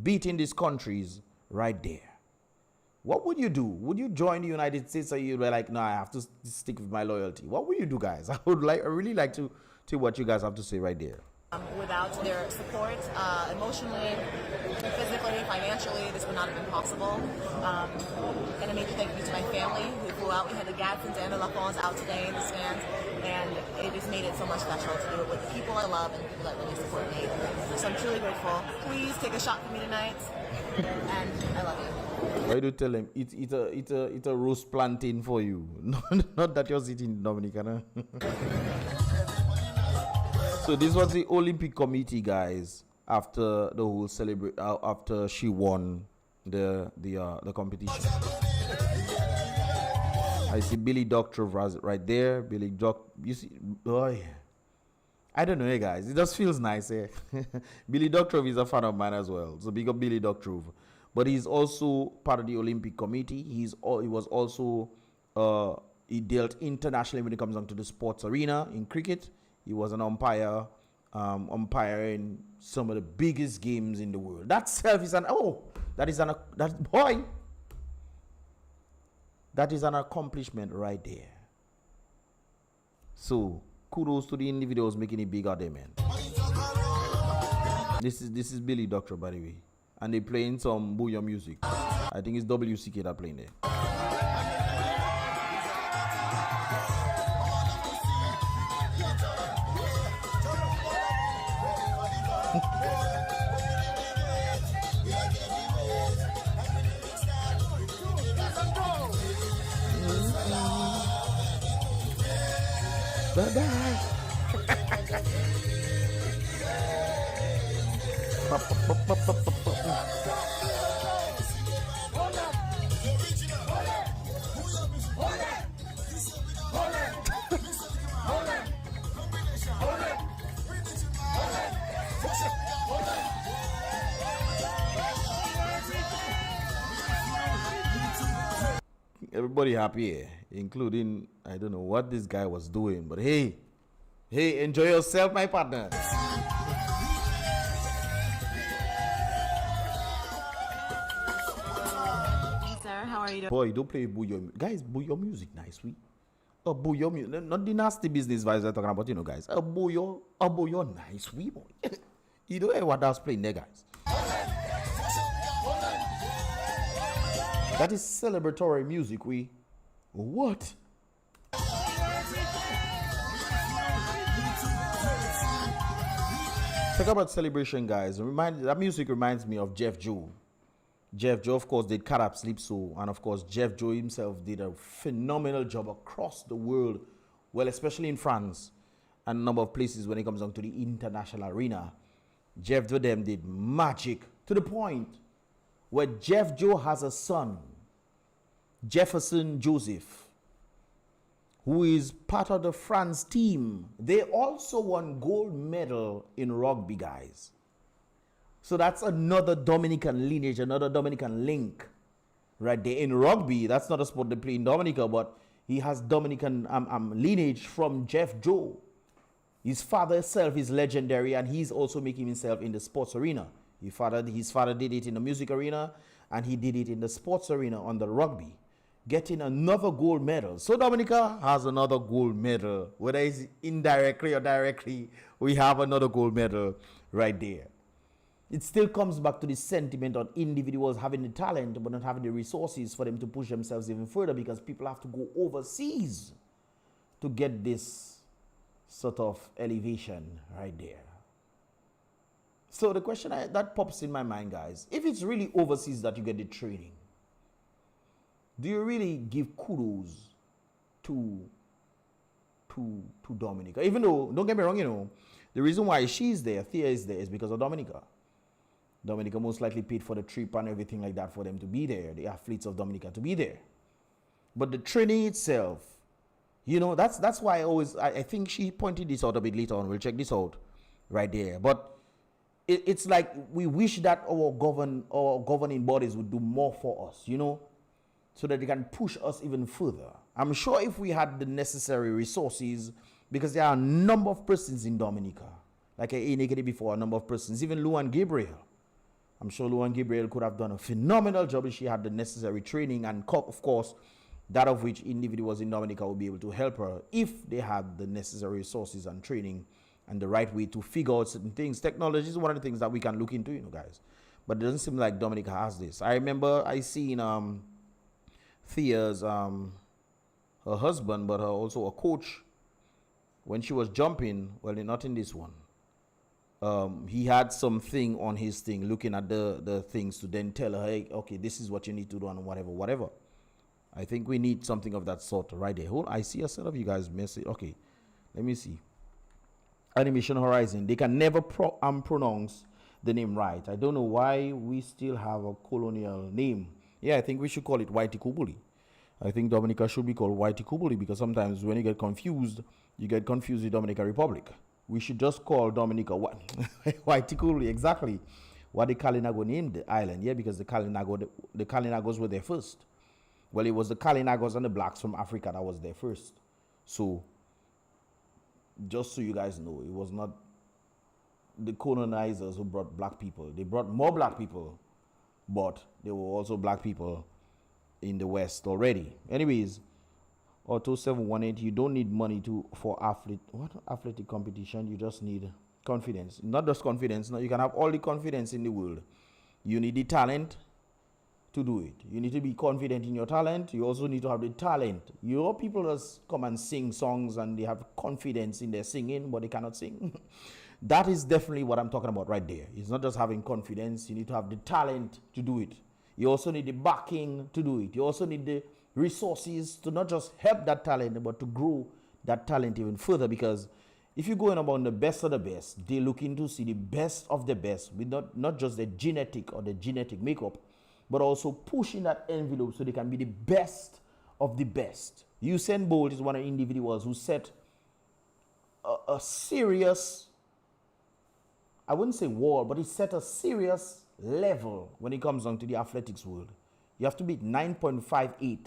[SPEAKER 1] beating these countries right there. What would you do? Would you join the United States, or you were like, no, I have to stick with my loyalty? What would you do, guys? I really like to see what you guys have to say right there.
[SPEAKER 10] Without their support, emotionally, physically, financially, this would not have been possible. And a major thank you to my family who flew out. We had the Gadsons and the Lafonds out today in the stands, and it just made it so much special to do it with the people I love and people that really support me. So I'm truly grateful. Please take a shot for me tonight, and I love you.
[SPEAKER 1] Why do you tell them it's a roast plantain for you? Not that you're sitting in Dominica. No? So this was the Olympic Committee, guys, after the whole after she won the competition. I see Billy Doctrove right there. You see, oh yeah. I don't know, hey guys. It just feels nice, eh? Billy Doctrove is a fan of mine as well. So big up Billy Doctrove. But he's also part of the Olympic Committee. He was also he dealt internationally when it comes down to the sports arena in cricket. He was an umpire, umpiring some of the biggest games in the world. That self is that is an accomplishment right there. So kudos to the individuals making it big out there, man. This is Billy Doctor, by the way, and they playing some booyah music. I think it's WCK that playing there. Everybody happy here, including, I don't know what this guy was doing, but hey, enjoy yourself, my partner.
[SPEAKER 10] Sir, how are you doing?
[SPEAKER 1] Boy, don't play booyah. Guys, booyah music, nice, we. A booyah music, not the nasty business vibes I'm talking about, you know, guys. A booyah, nice, we, boy. You know what that's playing there, guys. That is celebratory music, we. What? Talk about celebration, guys. That music reminds me of Jeff Joe. Jeff Joe, of course, did Cat Up Sleep So, and of course, Jeff Joe himself did a phenomenal job across the world, well, especially in France and a number of places when it comes down to the international arena. Jeff Joe them did magic to the point where Jeff Joe has a son, Jefferson Joseph. who is part of the France team. They also won gold medal in rugby, guys. So that's another Dominican lineage, another Dominican link right there. In rugby, that's not a sport they play in Dominica, but he has Dominican lineage from Jeff Joe. His father himself is legendary, and he's also making himself in the sports arena. His father did it in the music arena, and he did it in the sports arena on the rugby, getting another gold medal. So Dominica has another gold medal. Whether it's indirectly or directly, we have another gold medal right there. It still comes back to the sentiment on individuals having the talent but not having the resources for them to push themselves even further, because people have to go overseas to get this sort of elevation right there. So the question that pops in my mind, guys, if it's really overseas that you get the training, do you really give kudos to Dominica? Even though, don't get me wrong, you know, the reason why she's there, Thea is there, is because of Dominica. Dominica most likely paid for the trip and everything like that for them to be there, the athletes of Dominica to be there. But the training itself, you know, that's why I think she pointed this out a bit later on. We'll check this out right there. But it's like we wish that our governing bodies would do more for us, you know, so that they can push us even further. I'm sure if we had the necessary resources, because there are a number of persons in Dominica, like I indicated before, a number of persons, even Luan Gabriel. I'm sure Luan Gabriel could have done a phenomenal job if she had the necessary training, and of course, that of which individuals in Dominica will be able to help her if they had the necessary resources and training and the right way to figure out certain things. Technology is one of the things that we can look into, you know, guys. But it doesn't seem like Dominica has this. I remember I seen Thea's her husband, but also a coach, when she was jumping. Well, not in this one. He had something on his thing, looking at the things to then tell her, hey, okay, this is what you need to do and whatever. I think we need something of that sort right there. Hold, I see a set of you guys message. Okay, let me see. Animation Horizon. They can never pronounce the name right. I don't know why we still have a colonial name. Yeah, I think we should call it Whitey Kubuli. I think Dominica should be called Whitey Kubuli, because sometimes when you get confused with Dominica Republic. We should just call Dominica Whitey Kubuli, exactly what the Kalinago named the island. Yeah, because the Kalinagos were there first. Well, it was the Kalinagos and the blacks from Africa that was there first. So, just so you guys know, it was not the colonizers who brought black people. They brought more black people, but there were also black people in the West already. Anyways, Auto 718, you don't need money for athletic competition. You just need confidence. Not just confidence. No, you can have all the confidence in the world. You need the talent to do it. You need to be confident in your talent. You also need to have the talent. You know, people just come and sing songs and they have confidence in their singing, but they cannot sing. That is definitely what I'm talking about right there. It's not just having confidence. You need to have the talent to do it. You also need the backing to do it. You also need the resources to not just help that talent, but to grow that talent even further. Because if you're going about the best of the best, they're looking to see the best of the best, with not just the genetic or the genetic makeup, but also pushing that envelope so they can be the best of the best. Usain Bolt is one of the individuals who set a serious, I wouldn't say wall, but he set a serious level when it comes down to the athletics world. You have to beat 9.58.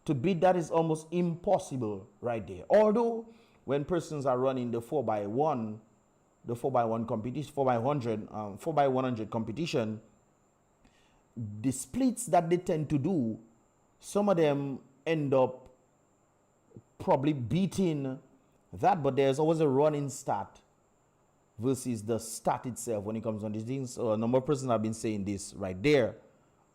[SPEAKER 1] To beat that is almost impossible right there. Although when persons are running the 4x1, the 4x1 competition, 4x100 competition, the splits that they tend to do, some of them end up probably beating that, but there's always a running start versus the start itself when it comes on these things. So a number of persons have been saying this right there.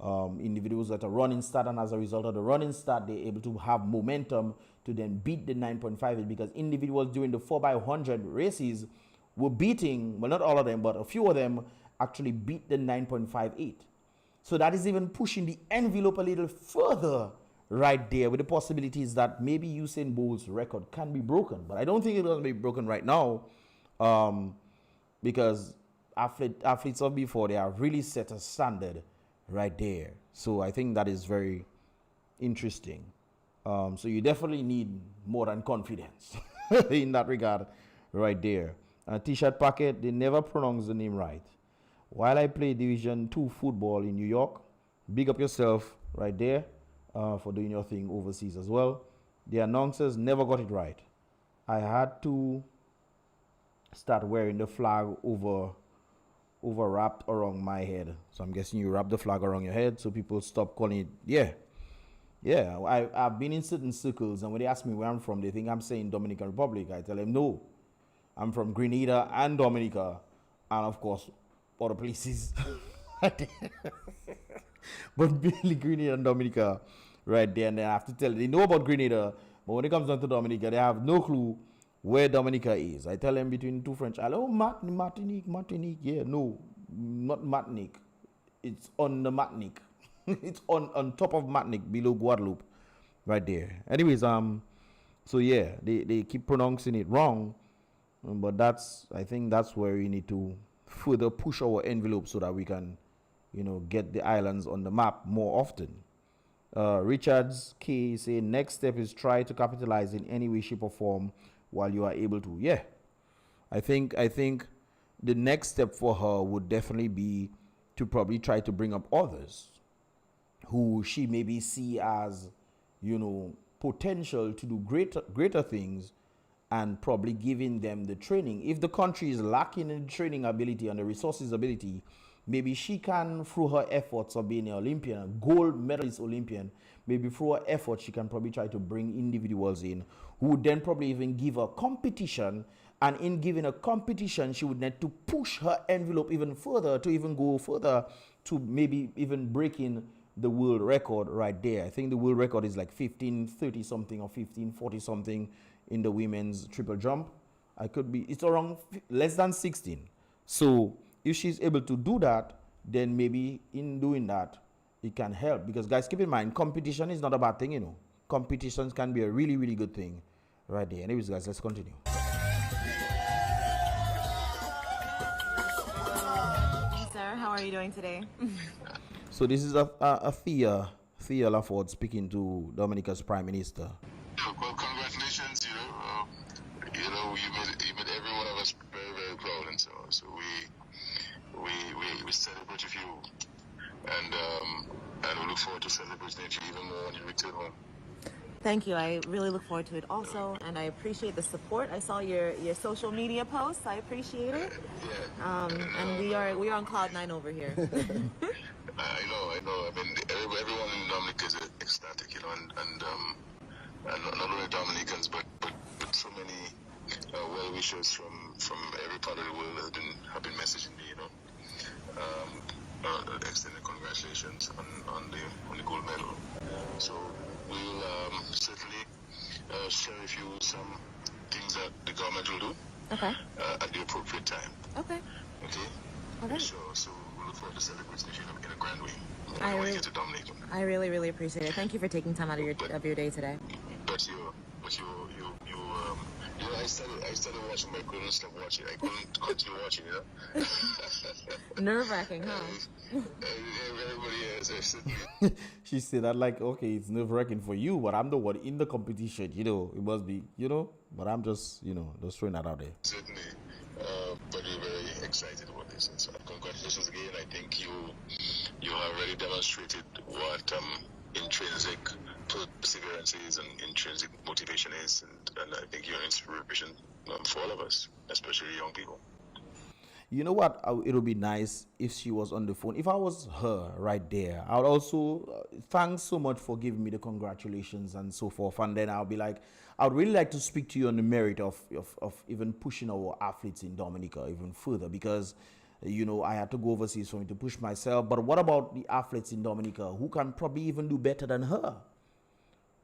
[SPEAKER 1] Individuals that are running start, and as a result of the running start, they're able to have momentum to then beat the 9.58, because individuals during the 4x100 races were beating, well, not all of them, but a few of them actually beat the 9.58. So that is even pushing the envelope a little further right there, with the possibilities that maybe Usain Bolt's record can be broken. But I don't think it's going to be broken right now, because athletes of before, they have really set a standard right there. So I think that is very interesting. So you definitely need more than confidence in that regard right there. T-shirt packet, they never pronounce the name right. While I play Division 2 football in New York, big up yourself right there for doing your thing overseas as well. The announcers never got it right. I had to start wearing the flag over wrapped around my head. So I'm guessing you wrap the flag around your head so people stop calling it. Yeah. I've been in certain circles, and when they ask me where I'm from, they think I'm saying Dominican Republic. I tell them no, I'm from Grenada and Dominica, and of course other places. But mainly Grenada and Dominica right there. And then I have to tell them, they know about Grenada, but when it comes down to Dominica, they have no clue where Dominica is. I tell them between two French islands, Martinique. Yeah, no, not Martinique. It's on the Martinique. It's on top of Martinique, below Guadeloupe, right there. Anyways, so yeah, they keep pronouncing it wrong, but I think that's where we need to further push our envelope so that we can, get the islands on the map more often. Richards K say next step is try to capitalize in any way, shape, or form while you are able to. Yeah, I think the next step for her would definitely be to probably try to bring up others who she maybe see as, potential to do greater things, and probably giving them the training. If the country is lacking in training ability and the resources ability, maybe she can, through her efforts of being an Olympian, a gold medalist Olympian, maybe through her efforts, she can probably try to bring individuals in who would then probably even give a competition. And in giving a competition, she would need to push her envelope even further to even go further to maybe even breaking the world record right there. I think the world record is like 1530 something or 1540 something in the women's triple jump. It's around less than 16. So if she's able to do that, then maybe in doing that, it can help. Because guys, keep in mind, competition is not a bad thing, Competitions can be a really, really good thing right there. Anyways, guys, let's continue.
[SPEAKER 10] Sir, how are you doing today?
[SPEAKER 1] So this is a Thea Lafond speaking to Dominica's Prime Minister.
[SPEAKER 11] Well, congratulations, you made every one of us very, very proud, and so we celebrate with you, and we look forward to celebrating with you even more when you return home.
[SPEAKER 10] Thank you. I really look forward to it also, and I appreciate the support. I saw your social media posts. I appreciate it. And we are on cloud 9 over here.
[SPEAKER 11] I know. I mean, everyone in Dominica is ecstatic, and not only Dominicans, but so many well-wishers from every part of the world have been messaging me, extending congratulations on the gold medal. So we'll certainly share with you some things that the government will do at the appropriate time. Okay. So we look forward to celebrating in a grand way when you get to Dominica.
[SPEAKER 10] I really, really appreciate it. Thank you for taking time out of your day today.
[SPEAKER 11] I started watching, but I couldn't stop watching. I couldn't continue watching,
[SPEAKER 10] Nerve-wracking, huh?
[SPEAKER 11] Everybody is.
[SPEAKER 1] She said that like, okay, it's nerve-wracking for you, but I'm the one in the competition, it must be, but I'm just, just throwing that out there.
[SPEAKER 11] Certainly, but we're very excited about this, and so congratulations again. I think you have already demonstrated what intrinsic perseverance is and intrinsic motivation is, and I think you're an inspiration for all of us, especially young people.
[SPEAKER 1] You know what? It would be nice if she was on the phone. If I was her right there, I would also thanks so much for giving me the congratulations and so forth. And then I'll be like, I would really like to speak to you on the merit of even pushing our athletes in Dominica even further, because I had to go overseas for me to push myself. But what about the athletes in Dominica who can probably even do better than her?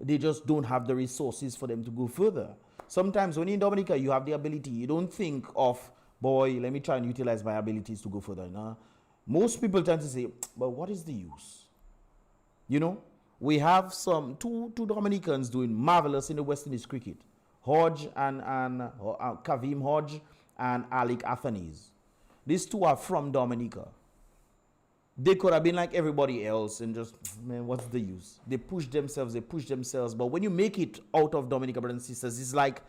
[SPEAKER 1] They just don't have the resources for them to go further. Sometimes when you're in Dominica, you have the ability. You don't think of, boy, let me try and utilize my abilities to go further. No? Most people tend to say, but what is the use? We have two Dominicans doing marvelous in the West Indies cricket. Hodge and Kavim Hodge and Alec Athanes. These two are from Dominica. They could have been like everybody else and just, man, what's the use? They push themselves. But when you make it out of Dominica, brothers and sisters, it's like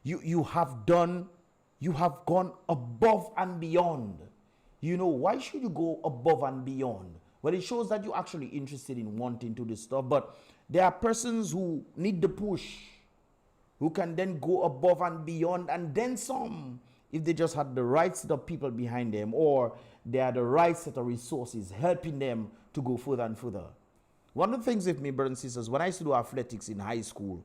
[SPEAKER 1] you have gone above and beyond. You know, why should you go above and beyond? Well, it shows that you're actually interested in wanting to do this stuff. But there are persons who need the push, who can then go above and beyond and then some, if they just had the right set of people behind them, or they had the right set of resources helping them to go further and further. One of the things with me, brothers and sisters, when I used to do athletics in high school,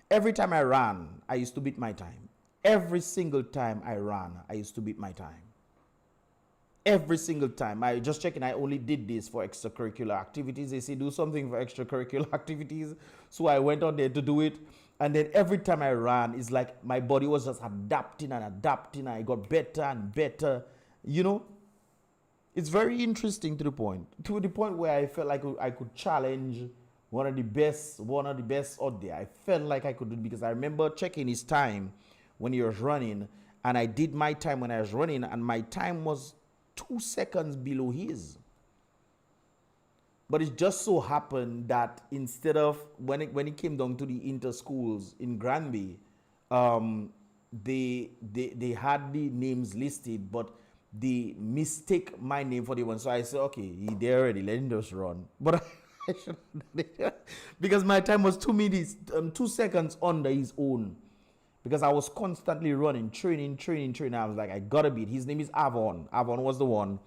[SPEAKER 1] every time I ran, I used to beat my time. Every single time I ran, I used to beat my time. Every single time. I just checking, I only did this for extracurricular activities. They say do something for extracurricular activities. So I went on there to do it. And then every time I ran, it's like my body was just adapting and adapting. I got better and better. You know, it's very interesting to the point where I felt like I could challenge one of the best out there. I felt like I could do it because I remember checking his time when he was running, and I did my time when I was running, and my time was 2 seconds below his. But it just so happened that instead of when it came down to the inter schools in Granby, they had the names listed, but they mistake my name for the one. So I said, okay, he there already, let him just run. But I should have, because my time was 2 minutes, 2 seconds under his own. Because I was constantly running, training. I was like, I gotta beat. His name is Avon. Avon was the one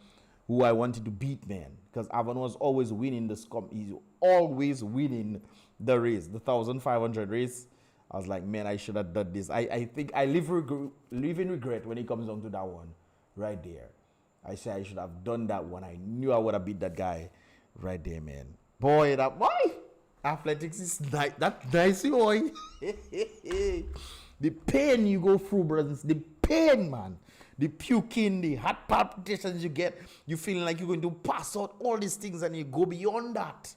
[SPEAKER 1] who I wanted to beat, man. Because Avon was always winning he's always winning the race, the 1,500 race. I was like, man, I should have done this. I think I live in regret when it comes down to that one right there. I say I should have done that one. I knew I would have beat that guy right there, man. Boy, athletics is that nice, boy. The pain you go through, brothers, the pain, man. The puking, the heart palpitations you get, you feeling like you're going to pass out, all these things, and you go beyond that.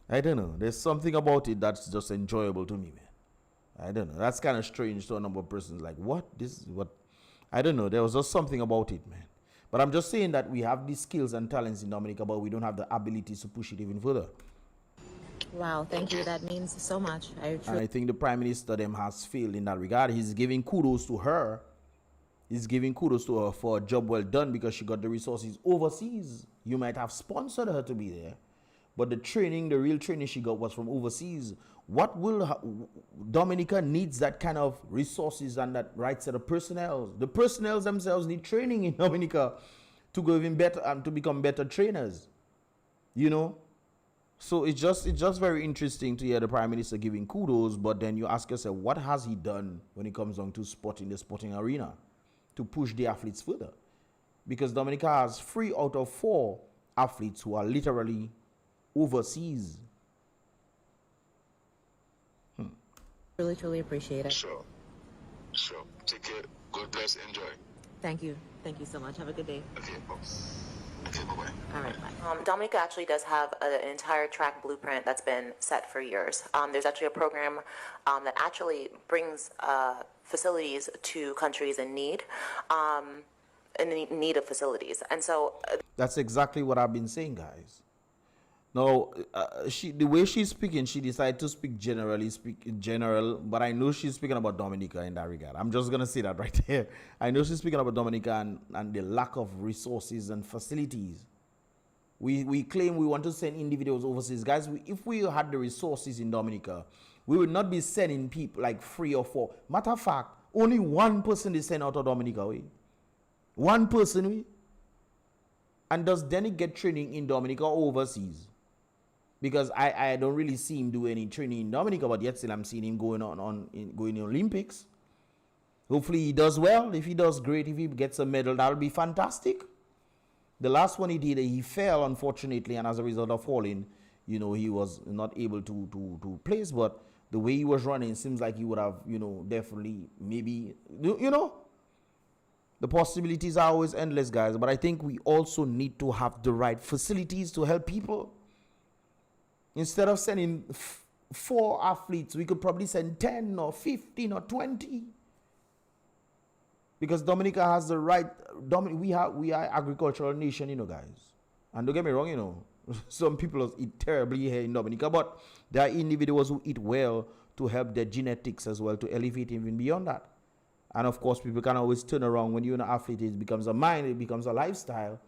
[SPEAKER 1] I don't know. There's something about it that's just enjoyable to me, man. I don't know. That's kind of strange to a number of persons. Like, what? This is what? I don't know. There was just something about it, man. But I'm just saying that we have these skills and talents in Dominica, but we don't have the ability to push it even further.
[SPEAKER 10] Wow, thank you. That means so much.
[SPEAKER 1] And I think the Prime Minister them has failed in that regard. He's giving kudos to her. He's giving kudos to her for a job well done because she got the resources overseas. You might have sponsored her to be there, but the real training she got was from overseas. Dominica needs that kind of resources and that right set of personnel. The personnel themselves need training in Dominica to go even better and to become better trainers. You know? So it's just very interesting to hear the Prime Minister giving kudos, but then you ask yourself, what has he done when it comes down to sport in the sporting arena to push the athletes further? Because Dominica has 3 out of 4 athletes who are literally overseas.
[SPEAKER 10] Really, truly appreciate it.
[SPEAKER 11] Sure. Take care. God bless. Enjoy.
[SPEAKER 10] Thank you. Thank you so much. Have a good day.
[SPEAKER 11] Okay, bye-bye.
[SPEAKER 10] All right, bye. Dominica actually does have an entire track blueprint that's been set for years. There's actually a program that actually brings facilities to countries in need of facilities. And so...
[SPEAKER 1] That's exactly what I've been saying, guys. No, the way she's speaking, she decided to speak general, but I know she's speaking about Dominica in that regard. I'm just going to say that right there. I know she's speaking about Dominica and the lack of resources and facilities. We claim we want to send individuals overseas. Guys, if we had the resources in Dominica, we would not be sending people like 3 or 4. Matter of fact, only one person is sent out of Dominica. One person. And does Danny get training in Dominica or overseas? Because I don't really see him do any training in Dominica, but yet still I'm seeing him going in Olympics. Hopefully he does well. If he does great, if he gets a medal, that'll be fantastic. The last one he did, he fell, unfortunately, and as a result of falling, he was not able to place. But the way he was running, it seems like he would have, definitely, maybe, the possibilities are always endless, guys. But I think we also need to have the right facilities to help people. Instead of sending 4 athletes, we could probably send 10 or 15 or 20. Because Dominica has the right. We are agricultural nation, guys. And don't get me wrong, some people eat terribly here in Dominica, but there are individuals who eat well to help their genetics as well to elevate even beyond that. And of course, people can always turn around when you're an athlete. It becomes a mind, it becomes a lifestyle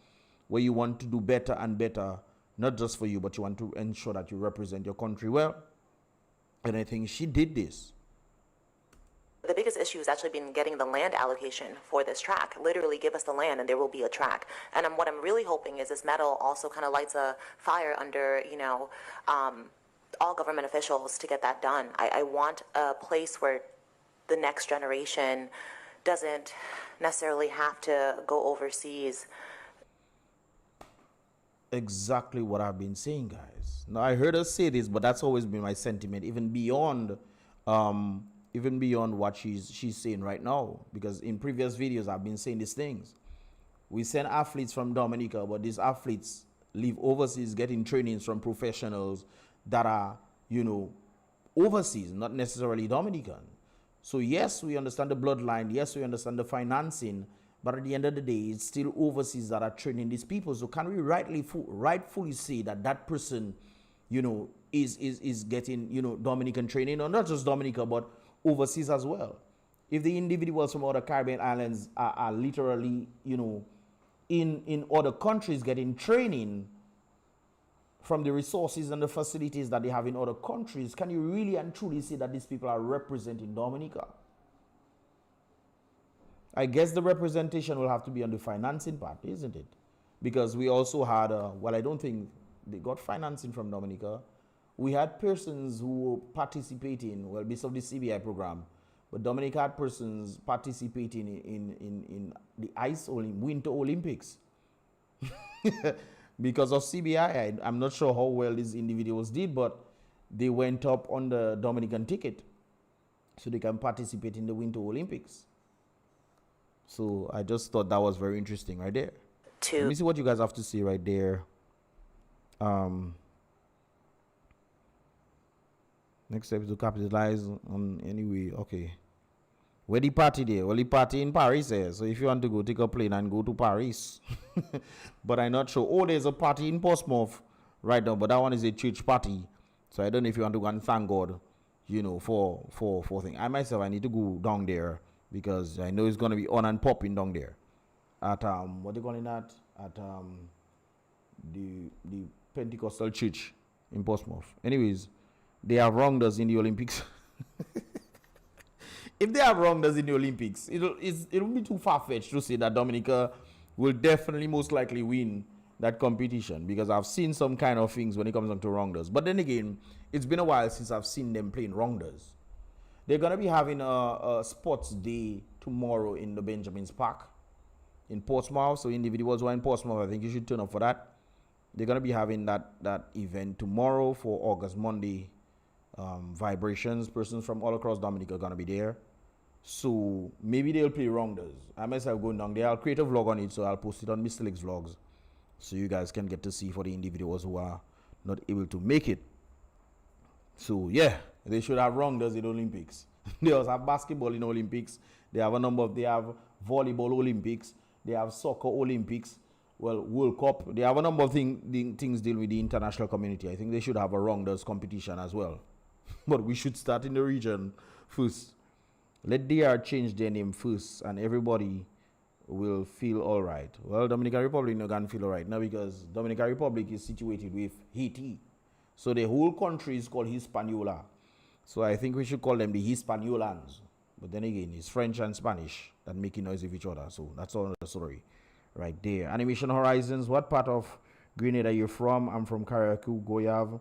[SPEAKER 1] where you want to do better and better, not just for you, but you want to ensure that you represent your country well. And I think she did this.
[SPEAKER 10] The biggest issue has actually been getting the land allocation for this track. Literally give us the land and there will be a track. And what I'm really hoping is this medal also kind of lights a fire under, all government officials to get that done. I want a place where the next generation doesn't necessarily have to go overseas.
[SPEAKER 1] Exactly what I've been saying, guys. Now, I heard her say this, but that's always been my sentiment, even beyond what she's saying right now. Because in previous videos, I've been saying these things. We send athletes from Dominica, but these athletes live overseas getting trainings from professionals that are, overseas, not necessarily Dominican. So yes, we understand the bloodline. Yes, we understand the financing. But at the end of the day, it's still overseas that are training these people. So can we rightfully say that that person, is getting, Dominican training, or not just Dominica, but overseas as well? If the individuals from other Caribbean islands are literally, in other countries getting training from the resources and the facilities that they have in other countries, can you really and truly say that these people are representing Dominica? I guess the representation will have to be on the financing part, isn't it? Because we also had, I don't think they got financing from Dominica. We had persons who were participating, based on the CBI program, but Dominica had persons participating in the Winter Olympics. Because of CBI, I'm not sure how well these individuals did, but they went up on the Dominican ticket so they can participate in the Winter Olympics. So I just thought that was very interesting right there. Let me see what you guys have to say right there. Next step is to capitalize on anyway. Okay. Where the party there? Well, the party in Paris there. So if you want to go, take a plane and go to Paris. But I'm not sure. Oh, there's a party in Portsmouth right now, but that one is a church party. So I don't know if you want to go and thank God, for things. I myself, I need to go down there because I know it's going to be on and popping down there. At, what they calling that? At the Pentecostal church in Portsmouth. Anyways, they have wronged us in the Olympics. If they have wronged us in the Olympics, it'll be too far-fetched to say that Dominica will definitely most likely win that competition, because I've seen some kind of things when it comes down to wrongers. But then again, it's been a while since I've seen them playing wrongers. They're going to be having a sports day tomorrow in the Benjamin's Park in Portsmouth. So individuals who are in Portsmouth, I think you should turn up for that. They're going to be having that event tomorrow for August Monday. Vibrations, persons from all across Dominica are going to be there. So maybe they'll play wrongers. I myself going down there. I'll create a vlog on it, so I'll post it on Mr. Lick's vlogs, so you guys can get to see for the individuals who are not able to make it. So yeah, they should have wrongers in the Olympics. They also have basketball in the Olympics. They have they have volleyball Olympics. They have soccer Olympics. Well, World Cup. They have a number of things dealing with the international community. I think they should have a wrongers competition as well. But we should start in the region first. Let DR change their name first, and everybody will feel all right. Well, Dominican Republic not gonna feel all right now, because Dominican Republic is situated with Haiti. So the whole country is called Hispaniola. So I think we should call them the Hispaniolans. But then again, it's French and Spanish that make noise with each other. So that's all the story right there. Animation Horizons, what part of Grenada are you from? I'm from Carriacou, Goyave,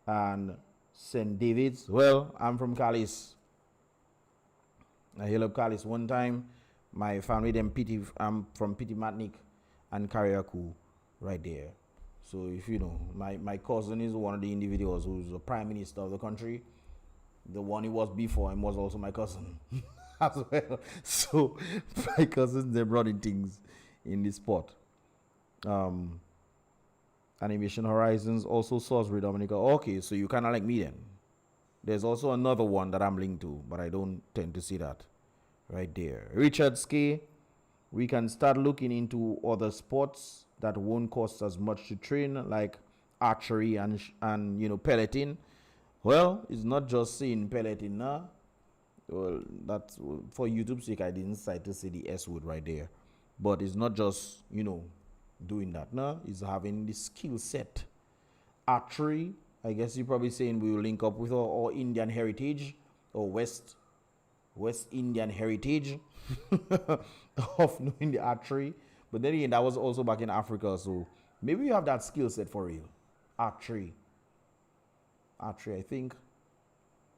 [SPEAKER 1] and St. David's. Well, I'm from Calice. I hail up Calice. One time, my family, I'm from Petit Matnik and Carriacou right there. So if you know, my cousin is one of the individuals who's the prime minister of the country. The one he was before him was also my cousin as well. So my cousins, they're running things in this spot. Animation Horizons, also Salisbury, Dominica. Okay, so you kind of like me then. There's also another one that I'm linked to, but I don't tend to see that. right there. Richard Skay, we can start looking into other sports that won't cost as much to train, like archery and peloton. Well, it's not just saying peloton now. Well, that's for YouTube's sake. I didn't decide to say the S word right there, but it's not just doing that. No, it's having the skill set. Archery, I guess you're probably saying we will link up with our Indian heritage or West Indian heritage of knowing the archery. But then again, that was also back in Africa, so maybe you have that skill set for real. Archery, I think.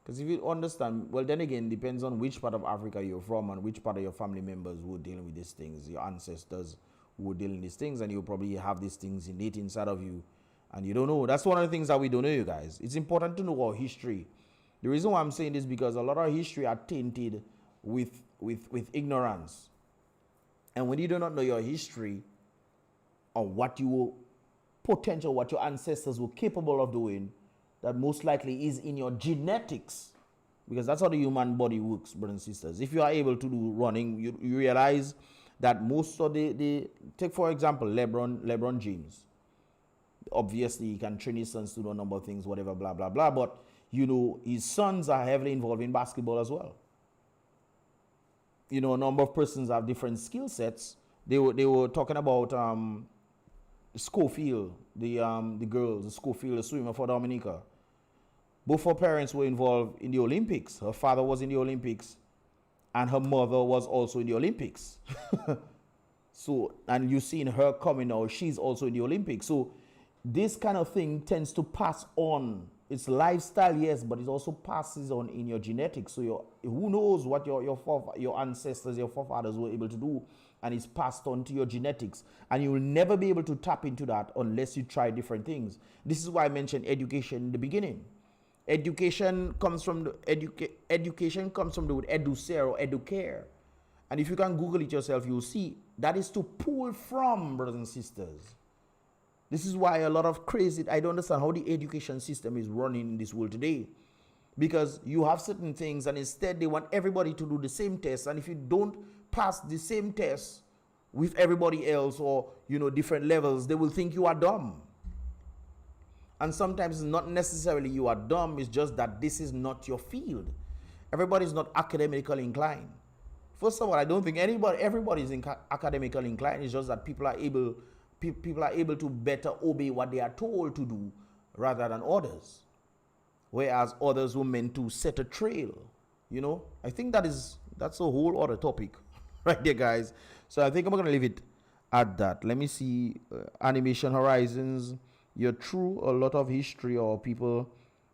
[SPEAKER 1] Because if you understand, well, then again, depends on which part of Africa you're from and which part of your family members who are dealing with these things, your ancestors who were dealing with these things, and you probably have these things innate inside of you, and you don't know. That's one of the things that we don't know, you guys. It's important to know our history. The reason why I'm saying this is because a lot of history are tainted with ignorance. And when you do not know your history or what your ancestors were capable of doing, that most likely is in your genetics, because that's how the human body works, brothers and sisters. If you are able to do running, you realize that most of take for example LeBron James. Obviously, he can train his sons to do a number of things, whatever, blah blah blah. But his sons are heavily involved in basketball as well. A number of persons have different skill sets. They were talking about Schofield, the girls, Schofield, the swimmer for Dominica. Both her parents were involved in the Olympics. Her father was in the Olympics, and her mother was also in the Olympics. So, and you've seen her coming now, she's also in the Olympics. So, this kind of thing tends to pass on. It's lifestyle, yes, but it also passes on in your genetics. So, who knows what your ancestors, your forefathers were able to do, and it's passed on to your genetics. And you will never be able to tap into that unless you try different things. This is why I mentioned education in the beginning. Education comes from the word educere or educare. And if you can Google it yourself, you'll see that is to pull from, brothers and sisters. This is why a lot of I don't understand how the education system is running in this world today. Because you have certain things and instead they want everybody to do the same test. And if you don't pass the same test with everybody else or, different levels, they will think you are dumb. And sometimes it's not necessarily you are dumb, it's just that this is not your field. Everybody's not academically inclined. First of all, I don't think everybody is academically inclined. It's just that people are able to better obey what they are told to do rather than others. Whereas others were meant to set a trail. I think that's a whole other topic right there, guys. So I think I'm going to leave it at that. Let me see. Animation Horizons. You're true. A lot of history or people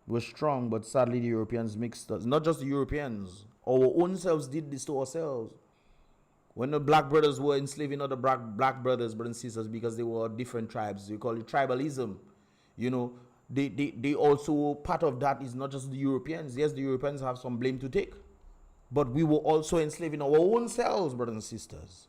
[SPEAKER 1] were strong, but sadly the Europeans mixed us. Not just the Europeans. Our own selves did this to ourselves. When the black brothers were enslaving other black brothers and sisters because they were different tribes, we call it tribalism. They also, part of that is not just the Europeans. Yes, the Europeans have some blame to take. But we were also enslaving our own selves, brothers and sisters.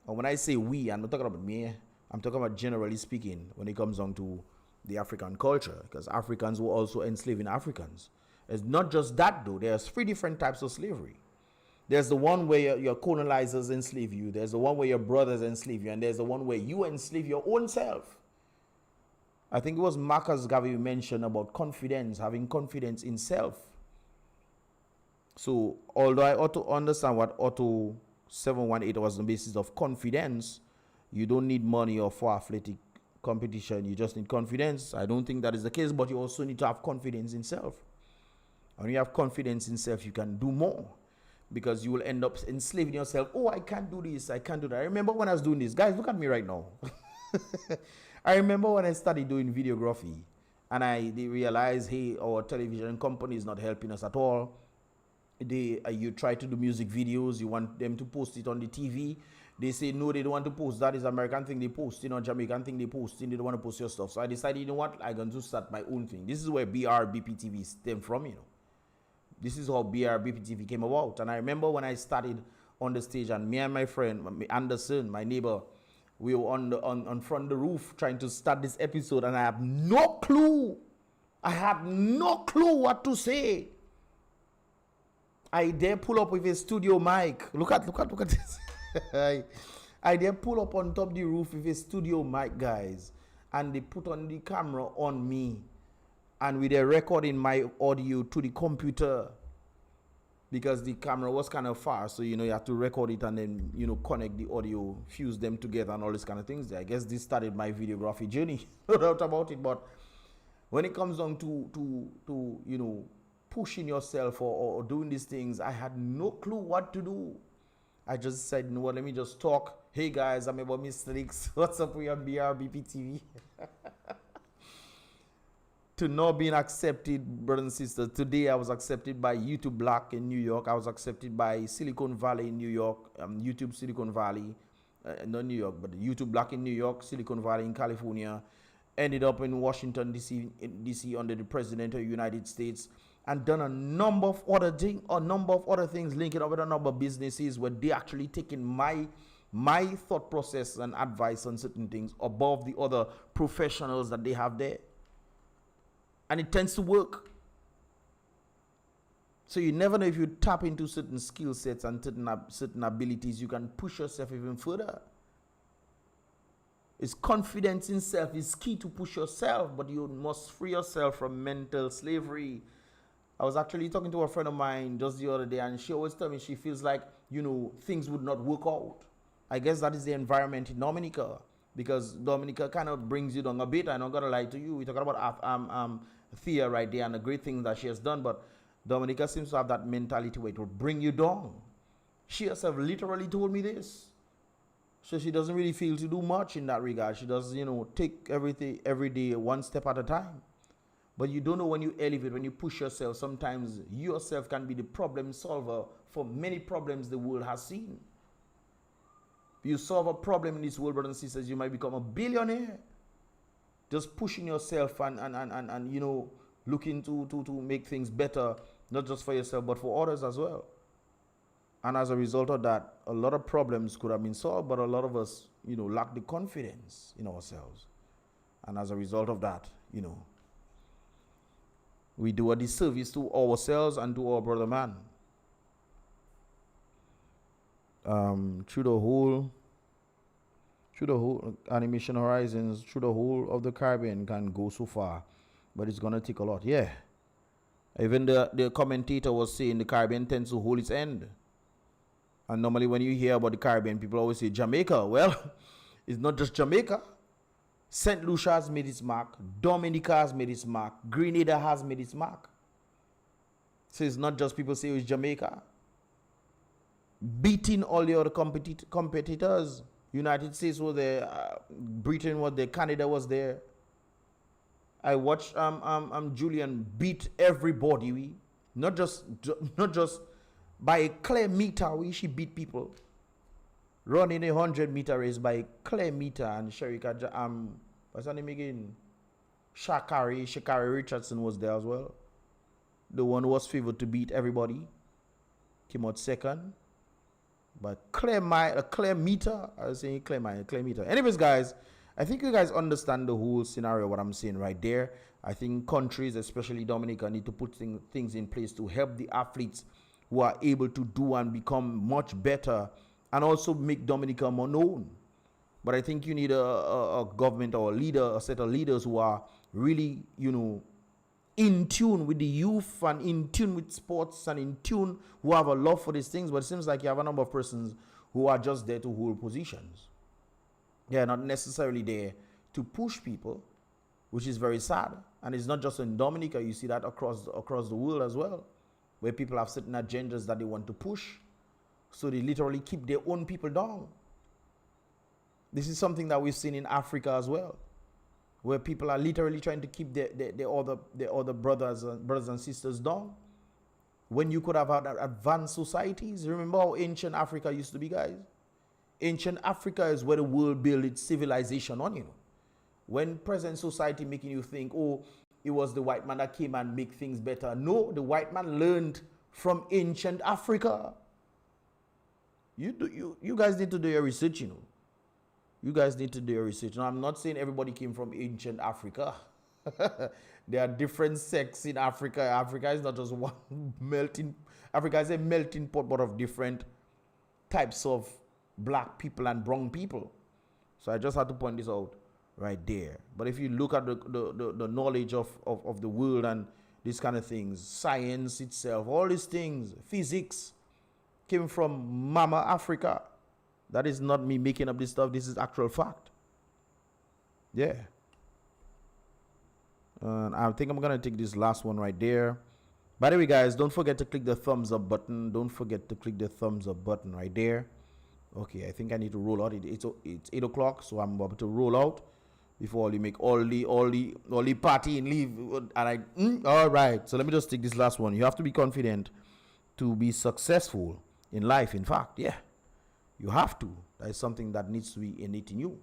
[SPEAKER 1] And when I say we, I'm not talking about me. I'm talking about generally speaking when it comes down to the African culture. Because Africans were also enslaving Africans. It's not just that though. There's 3 different types of slavery. There's the one where your colonizers enslave you. There's the one where your brothers enslave you. And there's the one where you enslave your own self. I think it was Marcus Garvey mentioned about confidence, having confidence in self. So, although I ought to understand what Otto 718 was on the basis of confidence, you don't need money or for athletic competition. You just need confidence. I don't think that is the case, but you also need to have confidence in self. And when you have confidence in self, you can do more. Because you will end up enslaving yourself. Oh, I can't do this. I can't do that. I remember when I was doing this. Guys, look at me right now. I remember when I started doing videography. And I realized, hey, our television company is not helping us at all. You try to do music videos. You want them to post it on the TV. They say, no, they don't want to post. That is American thing they post. Jamaican thing they post. They don't want to post your stuff. So I decided, you know what? I'm going to start my own thing. This is where Brbptv stemmed from, This is how Brbptv came about. And I remember when I started on the stage and me and my friend, Anderson, my neighbor, we were on front of the roof trying to start this episode and I have no clue. I had no clue what to say. I dare pull up with a studio mic. Look at this. I dare pull up on top the roof with a studio mic, guys. And they put on the camera on me. And with a recording my audio to the computer. Because the camera was kind of far. So, you know, you have to record it and then, you know, connect the audio, fuse them together and all these kind of things. I guess this started my videography journey. No doubt about it. But when it comes down to you know, pushing yourself or doing these things, I had no clue what to do. I just said, you know what, let me just talk. Hey guys, I'm about Mr. X. What's up? We on Brbptv. To not being accepted, brothers and sisters. Today I was accepted by YouTube Black in New York. I was accepted by Silicon Valley in New York. YouTube Silicon Valley, not New York, but YouTube Black in New York, Silicon Valley in California. Ended up in Washington DC under the President of the United States, and done a number of other things, linking up with a number of businesses where they actually taking my thought process and advice on certain things above the other professionals that they have there. And it tends to work. So you never know, if you tap into certain skill sets and certain abilities, you can push yourself even further. It's confidence in self is key to push yourself, but you must free yourself from mental slavery. I was actually talking to a friend of mine just the other day, and she always tells me she feels like, you know, things would not work out. I guess that is the environment in Dominica, because Dominica kind of brings you down a bit. I'm not gonna lie to you. We're talking about Thea right there and the great things that she has done, but Dominica seems to have that mentality where it will bring you down. She herself literally told me this. So she doesn't really feel to do much in that regard. She does, you know, take everything every day, one step at a time. But you don't know, when you elevate, when you push yourself, sometimes yourself can be the problem solver for many problems the world has seen. If you solve a problem in this world, brothers and sisters, you might become a billionaire. Just pushing yourself and you know, looking to make things better, not just for yourself, but for others as well. And as a result of that, a lot of problems could have been solved, but a lot of us, you know, lack the confidence in ourselves. And as a result of that, you know, we do a disservice to ourselves and to our brother man. Through the whole Animation Horizons, through the whole of the Caribbean can go so far, but it's gonna take a lot. Yeah. Even the commentator was saying the Caribbean tends to hold its end. And normally when you hear about the Caribbean, people always say Jamaica. Well, it's not just Jamaica. St. Lucia has made its mark. Dominica has made its mark. Grenada has made its mark. So it's not just people say it's Jamaica. Beating all the other competitors. United States was there. Britain was there. Canada was there. I watched Julian beat everybody. Not just by a clear meter, she beat people. Running a 100-meter race by a clear meter, and Sherika, what's her name again? Shakari Richardson was there as well. The one who was favored to beat everybody. Came out second. But a clear meter. I was saying clear meter. Anyways, guys, I think you guys understand the whole scenario, what I'm saying right there. I think countries, especially Dominica, need to put things in place to help the athletes who are able to do and become much better, and also make Dominica more known. But I think you need a government or a set of leaders who are really, you know, in tune with the youth and in tune with sports and in tune, who have a love for these things. But it seems like you have a number of persons who are just there to hold positions. They are not necessarily there to push people, which is very sad. And it's not just in Dominica. You see that across the world as well, where people have certain agendas that they want to push. So they literally keep their own people down. This is something that we've seen in Africa as well, where people are literally trying to keep their other brothers and sisters down, when you could have had advanced societies. Remember how ancient Africa used to be, guys? Ancient Africa is where the world built its civilization on, you know. When present society making you think, oh, it was the white man that came and make things better. No, the white man learned from ancient Africa. You guys need to do your research, you know. You guys need to do your research. Now, I'm not saying everybody came from ancient Africa. There are different sects in Africa. Africa is not just one melting. Africa is a melting pot of different types of black people and brown people. So I just had to point this out right there. But if you look at the knowledge of the world and these kind of things, science itself, all these things, physics, came from Mama Africa. That is not me making up this stuff. This is actual fact. Yeah. And I think I'm going to take this last one right there. By the way, guys, don't forget to click the thumbs up button. Don't forget to click the thumbs up button right there. Okay, I think I need to roll out. It's 8 o'clock, so I'm about to roll out before you make all the party and leave. And all right, so let me just take this last one. You have to be confident to be successful in life. In fact, yeah, you have to. That is something that needs to be innate in you.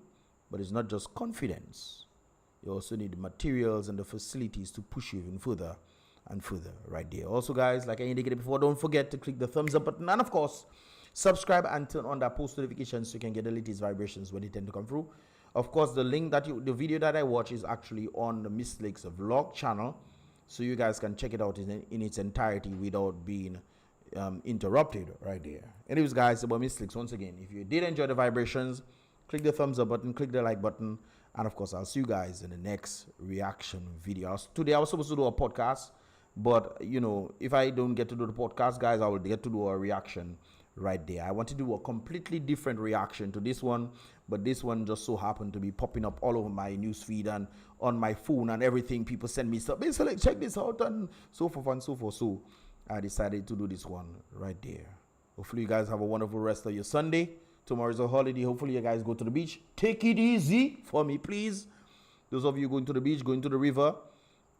[SPEAKER 1] But it's not just confidence. You also need the materials and the facilities to push you even further and further right there. Also, guys, like I indicated before, don't forget to click the thumbs up button. And, of course, subscribe and turn on that post notifications so you can get the latest vibrations when they tend to come through. Of course, the video that I watch is actually on the Miss Lake's vlog channel, so you guys can check it out in its entirety without being interrupted right there. Anyways, guys, about Miss Lake's once again, if you did enjoy the vibrations, click the thumbs up button, click the like button, and of course, I'll see you guys in the next reaction video. Today, I was supposed to do a podcast, but you know, if I don't get to do the podcast, guys, I will get to do a reaction right there. I want to do a completely different reaction to this one, but this one just so happened to be popping up all over my newsfeed and on my phone and everything. People send me stuff, basically, like, check this out and so forth and so forth. So I decided to do this one right there. Hopefully you guys have a wonderful rest of your Sunday. Tomorrow is a holiday. Hopefully you guys go to the beach. Take it easy for me, please. Those of you going to the beach, going to the river,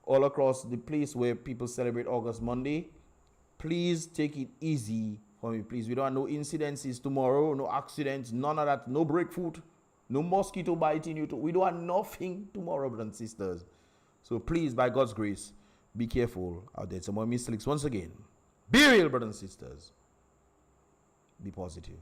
[SPEAKER 1] all across the place where people celebrate August Monday, please take it easy for me, please. We don't have no incidences tomorrow, no accidents, none of that, no breakfoot, no mosquito biting you. We don't have nothing tomorrow, brothers and sisters. So please, by God's grace, be careful out there. Some more mistakes once again. Be real, brothers and sisters. Be positive.